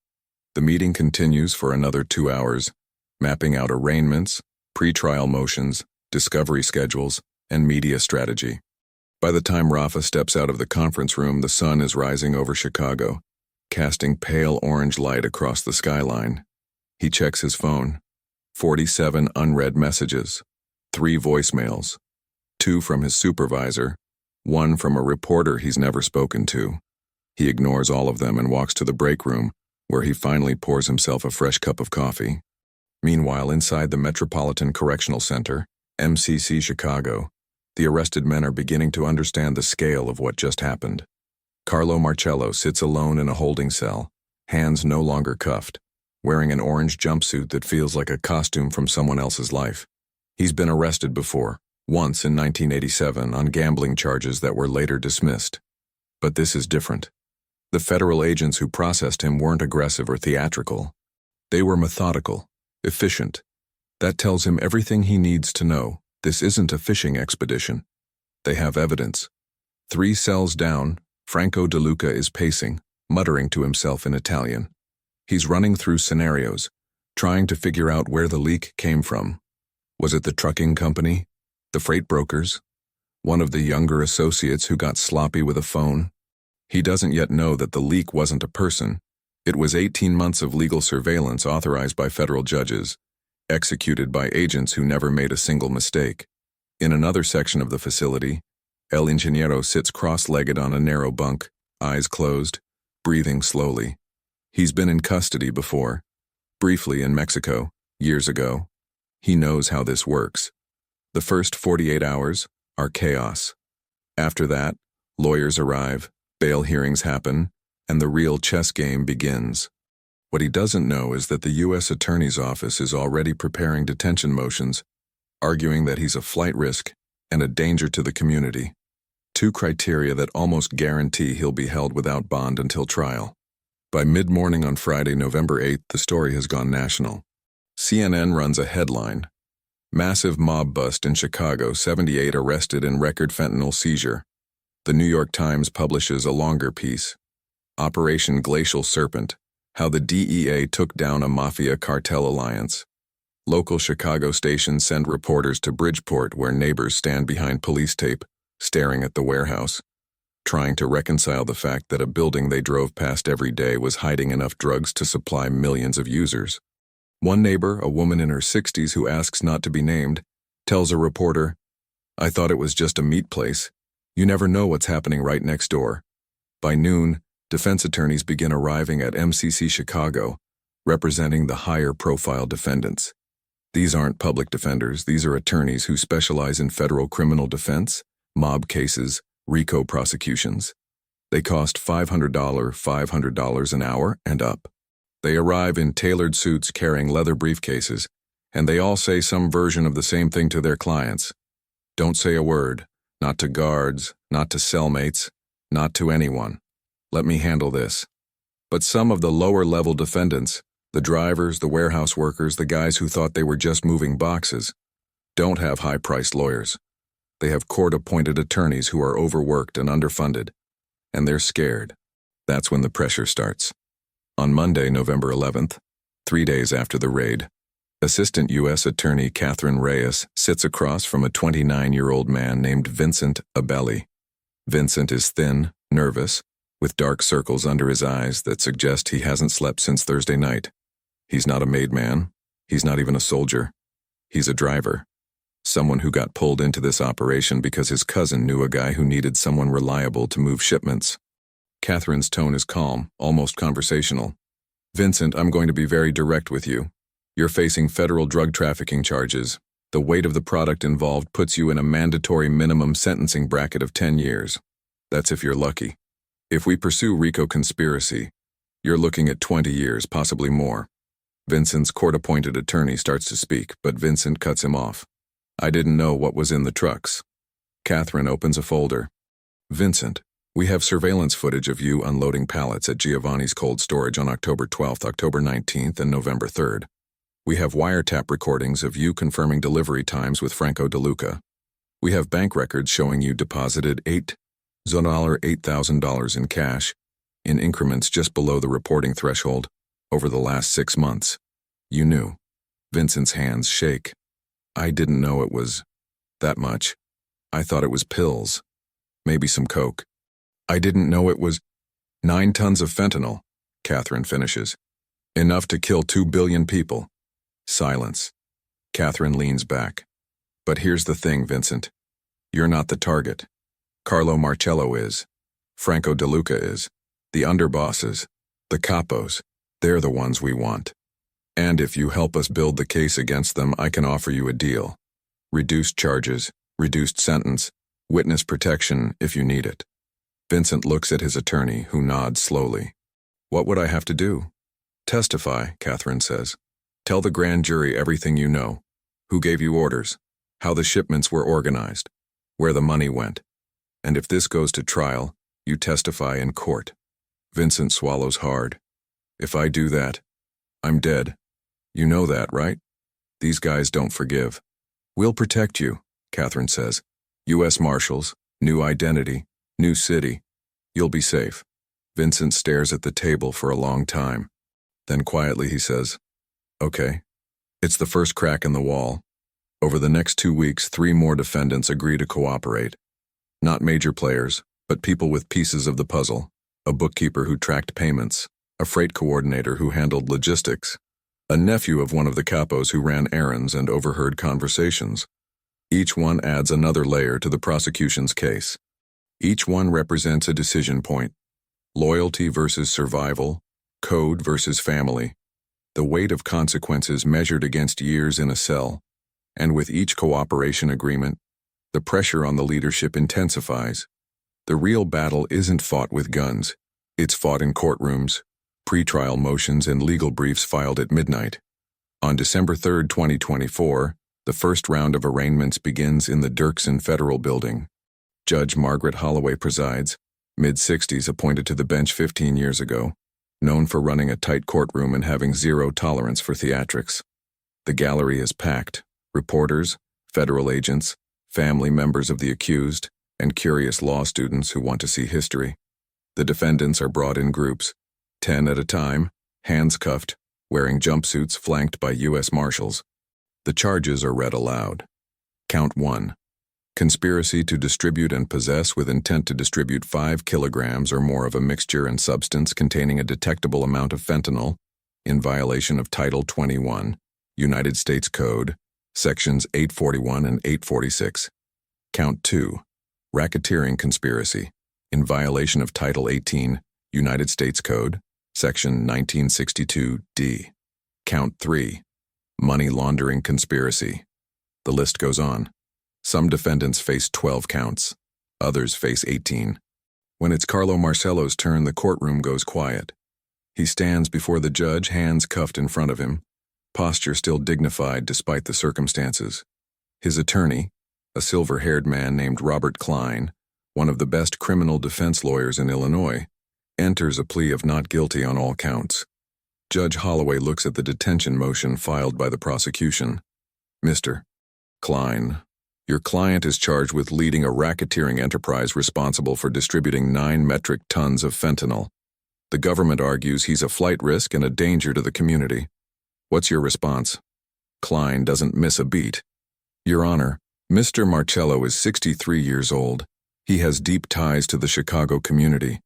The meeting continues for another 2 hours, mapping out arraignments, pre-trial motions, discovery schedules, and media strategy. By the time Rafa steps out of the conference room, the sun is rising over Chicago, casting pale orange light across the skyline. He checks his phone. 47 unread messages, 3 voicemails, 2 from his supervisor, 1 from a reporter he's never spoken to. He ignores all of them and walks to the break room, where he finally pours himself a fresh cup of coffee. Meanwhile, inside the Metropolitan Correctional Center, MCC Chicago, the arrested men are beginning to understand the scale of what just happened. Carlo Marcello sits alone in a holding cell, hands no longer cuffed, wearing an orange jumpsuit that feels like a costume from someone else's life. He's been arrested before, once in 1987 on gambling charges that were later dismissed. But this is different. The federal agents who processed him weren't aggressive or theatrical. They were methodical, efficient. That tells him everything he needs to know. This isn't a fishing expedition. They have evidence. 3 cells down, Franco De Luca is pacing, muttering to himself in Italian. He's running through scenarios, trying to figure out where the leak came from. Was it the trucking company? The freight brokers? One of the younger associates who got sloppy with a phone? He doesn't yet know that the leak wasn't a person. It was 18 months of legal surveillance authorized by federal judges, executed by agents who never made a single mistake. In another section of the facility, El Ingeniero sits cross-legged on a narrow bunk, eyes closed, breathing slowly. He's been in custody before, briefly in Mexico, years ago. He knows how this works. The first 48 hours are chaos. After that, lawyers arrive, bail hearings happen, and the real chess game begins. What he doesn't know is that the U.S. Attorney's Office is already preparing detention motions, arguing that he's a flight risk and a danger to the community. 2 criteria that almost guarantee he'll be held without bond until trial. By mid-morning on Friday, November 8th, the story has gone national. CNN runs a headline: Massive mob bust in Chicago, 78 arrested in record fentanyl seizure. The New York Times publishes a longer piece: Operation Glacial Serpent, how the DEA took down a mafia cartel alliance. Local Chicago stations send reporters to Bridgeport, where neighbors stand behind police tape, staring at the warehouse, trying to reconcile the fact that a building they drove past every day was hiding enough drugs to supply millions of users. One neighbor, a woman in her 60s who asks not to be named, tells a reporter, "I thought it was just a meat place. You never know what's happening right next door." By noon, defense attorneys begin arriving at MCC Chicago, representing the higher-profile defendants. These aren't public defenders. These are attorneys who specialize in federal criminal defense, mob cases, RICO prosecutions. They cost $500 an hour and up. They arrive in tailored suits carrying leather briefcases, and they all say some version of the same thing to their clients. Don't say a word, not to guards, not to cellmates, not to anyone. Let me handle this. But some of the lower-level defendants, the drivers, the warehouse workers, the guys who thought they were just moving boxes, don't have high-priced lawyers. They have court-appointed attorneys who are overworked and underfunded, and they're scared. That's when the pressure starts. On Monday, November 11th, 3 days after the raid, Assistant U.S. Attorney Catherine Reyes sits across from a 29-year-old man named Vincent Abelli. Vincent is thin, nervous, with dark circles under his eyes that suggest he hasn't slept since Thursday night. He's not a made man. He's not even a soldier. He's a driver. Someone who got pulled into this operation because his cousin knew a guy who needed someone reliable to move shipments. Catherine's tone is calm, almost conversational. Vincent, I'm going to be very direct with you. You're facing federal drug trafficking charges. The weight of the product involved puts you in a mandatory minimum sentencing bracket of 10 years. That's if you're lucky. If we pursue RICO conspiracy, you're looking at 20 years, possibly more. Vincent's court-appointed attorney starts to speak, but Vincent cuts him off. I didn't know what was in the trucks. Catherine opens a folder. Vincent, we have surveillance footage of you unloading pallets at Giovanni's cold storage on October 12th, October 19th, and November 3rd. We have wiretap recordings of you confirming delivery times with Franco De Luca. We have bank records showing you deposited $8,000 in cash, in increments just below the reporting threshold, over the last 6 months. You knew. Vincent's hands shake. I didn't know it was that much. I thought it was pills. Maybe some coke. I didn't know it was 9 tons of fentanyl, Catherine finishes. Enough to kill 2 billion people. Silence. Catherine leans back. But here's the thing, Vincent. You're not the target. Carlo Marcello is. Franco De Luca is. The underbosses. The capos. They're the ones we want. And if you help us build the case against them, I can offer you a deal. Reduced charges, reduced sentence, witness protection if you need it. Vincent looks at his attorney, who nods slowly. What would I have to do? Testify, Catherine says. Tell the grand jury everything you know. Who gave you orders? How the shipments were organized? Where the money went? And if this goes to trial, you testify in court. Vincent swallows hard. If I do that, I'm dead. You know that, right? These guys don't forgive. We'll protect you, Catherine says. U.S. Marshals, new identity, new city. You'll be safe. Vincent stares at the table for a long time. Then quietly he says, Okay. It's the first crack in the wall. Over the next 2 weeks, 3 more defendants agree to cooperate. Not major players, but people with pieces of the puzzle. A bookkeeper who tracked payments, a freight coordinator who handled logistics, a nephew of one of the capos who ran errands and overheard conversations. Each one adds another layer to the prosecution's case. Each one represents a decision point. Loyalty versus survival, code versus family. The weight of consequences measured against years in a cell. And with each cooperation agreement, the pressure on the leadership intensifies. The real battle isn't fought with guns. It's fought in courtrooms, pre-trial motions, and legal briefs filed at midnight. On December 3, 2024, the first round of arraignments begins in the Dirksen Federal Building. Judge Margaret Holloway presides, mid-60s, appointed to the bench 15 years ago, known for running a tight courtroom and having zero tolerance for theatrics. The gallery is packed. Reporters, federal agents, family members of the accused, and curious law students who want to see history. The defendants are brought in groups, 10 at a time, hands cuffed, wearing jumpsuits flanked by U.S. Marshals. The charges are read aloud. Count 1. Conspiracy to distribute and possess with intent to distribute 5 kilograms or more of a mixture and substance containing a detectable amount of fentanyl in violation of Title 21, United States Code, Sections 841 and 846. Count 2. Racketeering conspiracy in violation of Title 18, United States Code, Section 1962D. Count 3. Money laundering conspiracy. The list goes on. Some defendants face 12 counts. Others face 18. When it's Carlo Marcello's turn, the courtroom goes quiet. He stands before the judge, hands cuffed in front of him, posture still dignified despite the circumstances. His attorney, a silver-haired man named Robert Klein, one of the best criminal defense lawyers in Illinois, enters a plea of not guilty on all counts. Judge Holloway looks at the detention motion filed by the prosecution. Mr. Klein, your client is charged with leading a racketeering enterprise responsible for distributing 9 metric tons of fentanyl. The government argues he's a flight risk and a danger to the community. What's your response? Klein doesn't miss a beat. Your Honor, Mr. Marcello is 63 years old. He has deep ties to the Chicago community.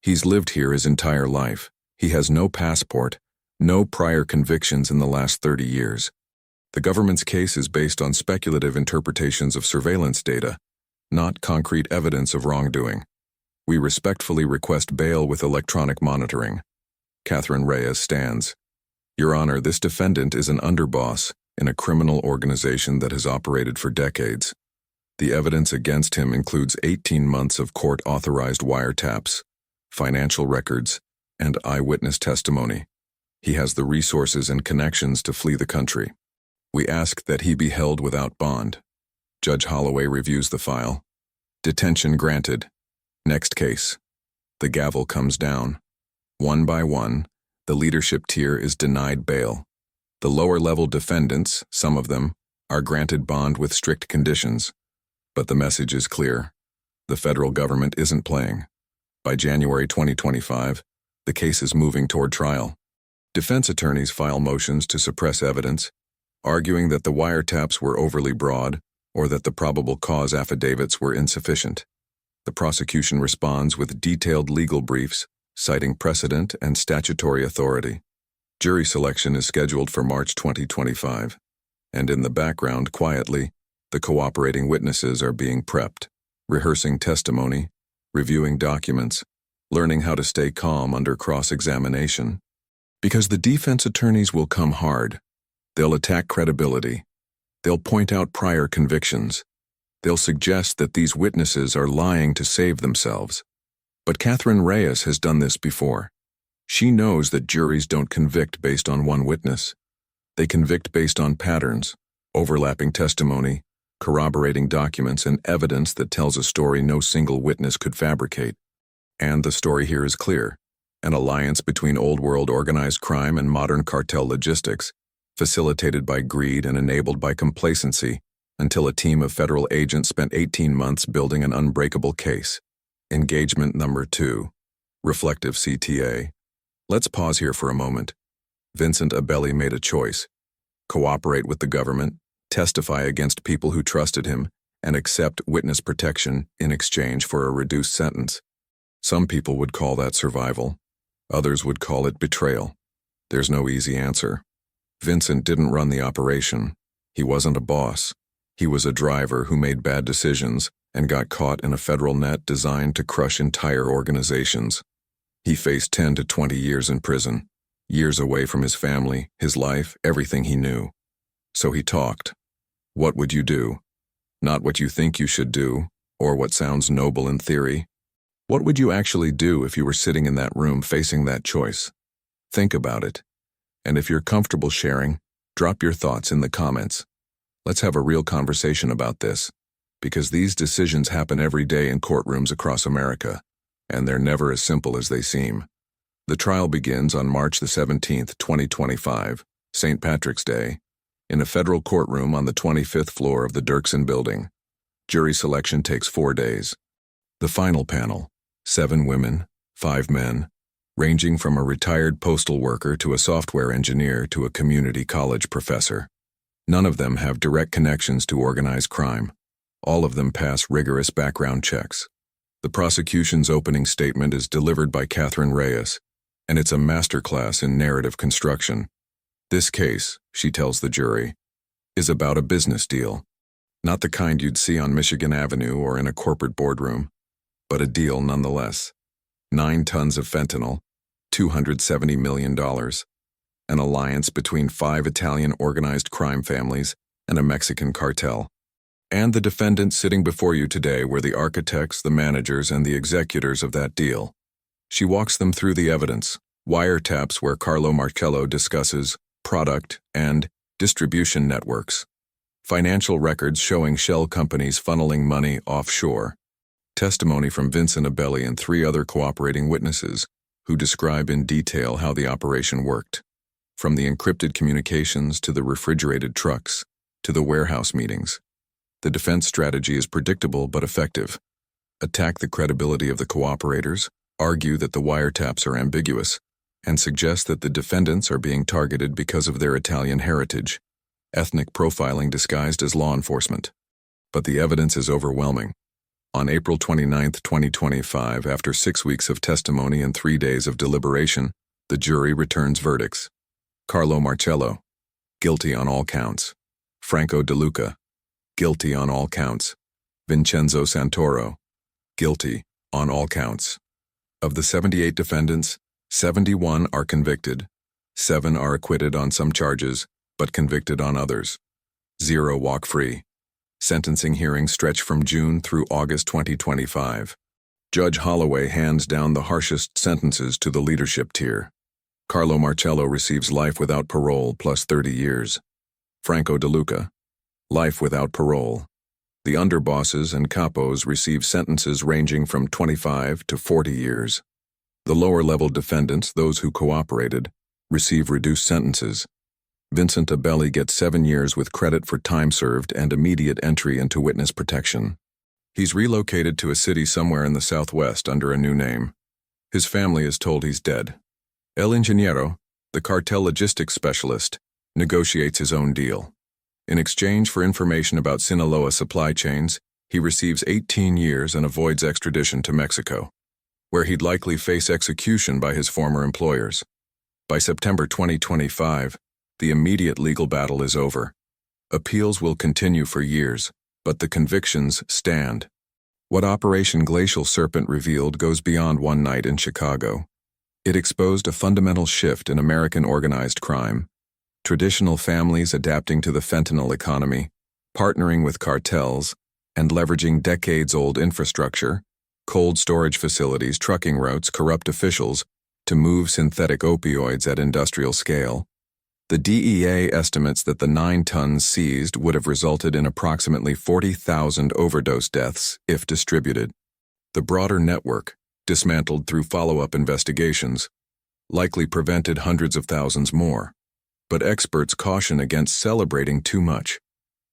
He's lived here his entire life. He has no passport, no prior convictions in the last 30 years. The government's case is based on speculative interpretations of surveillance data, not concrete evidence of wrongdoing. We respectfully request bail with electronic monitoring. Catherine Reyes stands. Your Honor, this defendant is an underboss in a criminal organization that has operated for decades. The evidence against him includes 18 months of court-authorized wiretaps, financial records, and eyewitness testimony. He has the resources and connections to flee the country. We ask that he be held without bond. Judge Holloway reviews the file. Detention granted. Next case. The gavel comes down. One by one, the leadership tier is denied bail. The lower-level defendants, some of them, are granted bond with strict conditions. But the message is clear. The federal government isn't playing. By January 2025, the case is moving toward trial. Defense attorneys file motions to suppress evidence, arguing that the wiretaps were overly broad or that the probable cause affidavits were insufficient. The prosecution responds with detailed legal briefs, citing precedent and statutory authority. Jury selection is scheduled for March 2025, and in the background, quietly, the cooperating witnesses are being prepped, rehearsing testimony, reviewing documents, learning how to stay calm under cross-examination. Because the defense attorneys will come hard. They'll attack credibility. They'll point out prior convictions. They'll suggest that these witnesses are lying to save themselves. But Catherine Reyes has done this before. She knows that juries don't convict based on one witness. They convict based on patterns, overlapping testimony, corroborating documents, and evidence that tells a story no single witness could fabricate. And the story here is clear: an alliance between old-world organized crime and modern cartel logistics, facilitated by greed and enabled by complacency, until a team of federal agents spent 18 months building an unbreakable case. Engagement number 2. Reflective CTA. Let's pause here for a moment. Vincent Abelli made a choice: cooperate with the government, testify against people who trusted him, and accept witness protection in exchange for a reduced sentence. Some people would call that survival. Others would call it betrayal. There's no easy answer. Vincent didn't run the operation. He wasn't a boss. He was a driver who made bad decisions and got caught in a federal net designed to crush entire organizations. He faced 10 to 20 years in prison, years away from his family, his life, everything he knew. So he talked. What would you do? Not what you think you should do, or what sounds noble in theory. What would you actually do if you were sitting in that room facing that choice? Think about it. And if you're comfortable sharing, drop your thoughts in the comments. Let's have a real conversation about this, because these decisions happen every day in courtrooms across America, and they're never as simple as they seem. The trial begins on March the 17th, 2025, St. Patrick's Day, in a federal courtroom on the 25th floor of the Dirksen Building. Jury selection takes 4 days. The final panel: 7 women, 5 men, ranging from a retired postal worker to a software engineer to a community college professor. None of them have direct connections to organized crime. All of them pass rigorous background checks. The prosecution's opening statement is delivered by Catherine Reyes, and it's a masterclass in narrative construction. This case, she tells the jury, is about a business deal. Not the kind you'd see on Michigan Avenue or in a corporate boardroom, but a deal nonetheless. 9 tons of fentanyl, $270 million, an alliance between 5 Italian organized crime families and a Mexican cartel. And the defendants sitting before you today were the architects, the managers, and the executors of that deal. She walks them through the evidence, wiretaps where Carlo Marcello discusses product and distribution networks, financial records showing shell companies funneling money offshore, testimony from Vincent Abelli and 3 other cooperating witnesses who describe in detail how the operation worked, from the encrypted communications to the refrigerated trucks to the warehouse meetings. The defense strategy is predictable but effective. Attack the credibility of the cooperators, argue that the wiretaps are ambiguous, and suggest that the defendants are being targeted because of their Italian heritage, ethnic profiling disguised as law enforcement. But the evidence is overwhelming. On April 29, 2025, after 6 weeks of testimony and 3 days of deliberation, the jury returns verdicts. Carlo Marcello, guilty on all counts. Franco De Luca, guilty on all counts. Vincenzo Santoro, guilty on all counts. Of the 78 defendants, 71 are convicted, 7 are acquitted on some charges, but convicted on others. 0 walk free. Sentencing hearings stretch from June through August 2025. Judge Holloway hands down the harshest sentences to the leadership tier. Carlo Marcello receives life without parole plus 30 years. Franco De Luca, life without parole. The underbosses and capos receive sentences ranging from 25 to 40 years. The lower-level defendants, those who cooperated, receive reduced sentences. Vincent Abelli gets 7 years with credit for time served and immediate entry into witness protection. He's relocated to a city somewhere in the southwest under a new name. His family is told he's dead. El Ingeniero, the cartel logistics specialist, negotiates his own deal. In exchange for information about Sinaloa supply chains, he receives 18 years and avoids extradition to Mexico, where he'd likely face execution by his former employers. By September 2025, the immediate legal battle is over. Appeals will continue for years, but the convictions stand. What Operation Glacial Serpent revealed goes beyond one night in Chicago. It exposed a fundamental shift in American organized crime. Traditional families adapting to the fentanyl economy, partnering with cartels, and leveraging decades-old infrastructure, cold storage facilities, trucking routes, corrupt officials, to move synthetic opioids at industrial scale. The DEA estimates that the 9 tons seized would have resulted in approximately 40,000 overdose deaths if distributed. The broader network, dismantled through follow-up investigations, likely prevented hundreds of thousands more. But experts caution against celebrating too much.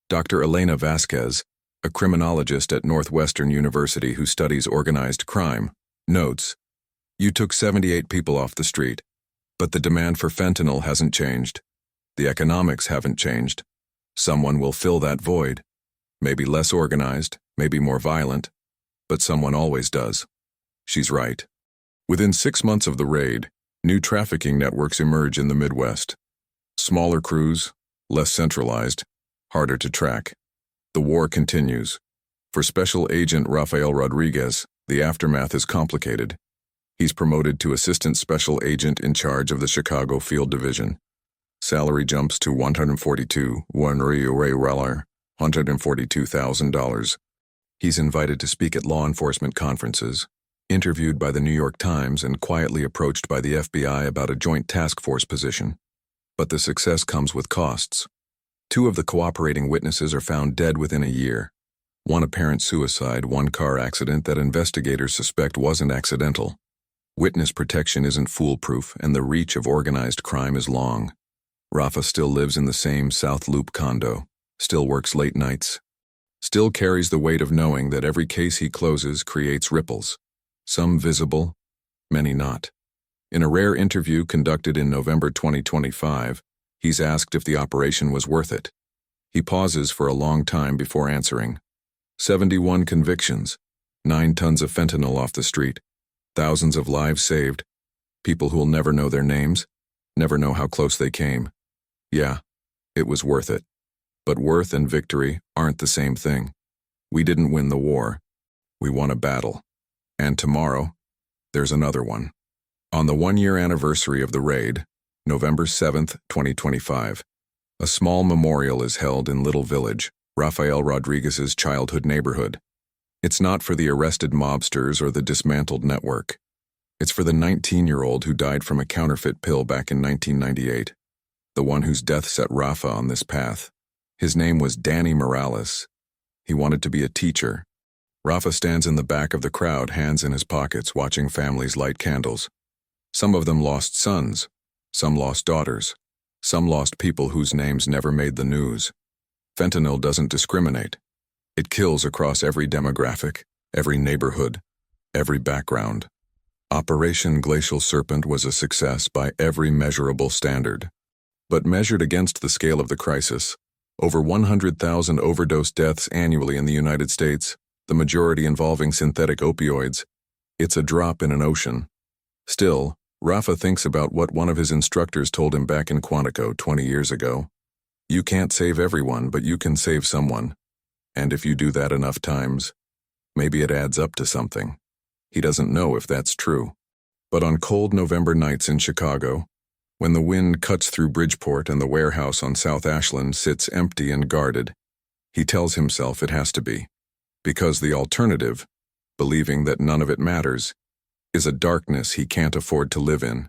Dr. Elena Vasquez, a criminologist at Northwestern University who studies organized crime, notes, "You took 78 people off the street, but the demand for fentanyl hasn't changed. The economics haven't changed. Someone will fill that void. Maybe less organized, maybe more violent, but someone always does." She's right. Within 6 months of the raid, new trafficking networks emerge in the Midwest. Smaller crews, less centralized, harder to track. The war continues. For Special Agent Rafael Rodriguez, the aftermath is complicated. He's promoted to Assistant Special Agent in charge of the Chicago Field Division. Salary jumps to $142,000. He's invited to speak at law enforcement conferences, interviewed by the New York Times, and quietly approached by the FBI about a joint task force position. But the success comes with costs. 2 of the cooperating witnesses are found dead within a year. 1 apparent suicide, 1 car accident that investigators suspect wasn't accidental. Witness protection isn't foolproof, and the reach of organized crime is long. Rafa still lives in the same South Loop condo, still works late nights, still carries the weight of knowing that every case he closes creates ripples, some visible, many not. In a rare interview conducted in November 2025, he's asked if the operation was worth it. He pauses for a long time before answering. 71 convictions, 9 tons of fentanyl off the street, thousands of lives saved, people who'll never know their names, never know how close they came. Yeah, it was worth it. But worth and victory aren't the same thing. We didn't win the war. We won a battle. And tomorrow, there's another one. On the 1-year anniversary of the raid, November 7th, 2025, a small memorial is held in Little Village, Rafael Rodriguez's childhood neighborhood. It's not for the arrested mobsters or the dismantled network. It's for the 19-year-old who died from a counterfeit pill back in 1998, the one whose death set Rafa on this path. His name was Danny Morales. He wanted to be a teacher. Rafa stands in the back of the crowd, hands in his pockets, watching families light candles. Some of them lost sons, some lost daughters, some lost people whose names never made the news. Fentanyl doesn't discriminate. It kills across every demographic, every neighborhood, every background. Operation Glacial Serpent was a success by every measurable standard. But measured against the scale of the crisis, over 100,000 overdose deaths annually in the United States, the majority involving synthetic opioids, it's a drop in an ocean. Still, Rafa thinks about what one of his instructors told him back in Quantico 20 years ago. You can't save everyone, but you can save someone. And if you do that enough times, maybe it adds up to something. He doesn't know if that's true. But on cold November nights in Chicago, when the wind cuts through Bridgeport and the warehouse on South Ashland sits empty and guarded, he tells himself it has to be. Because the alternative, believing that none of it matters, is a darkness he can't afford to live in.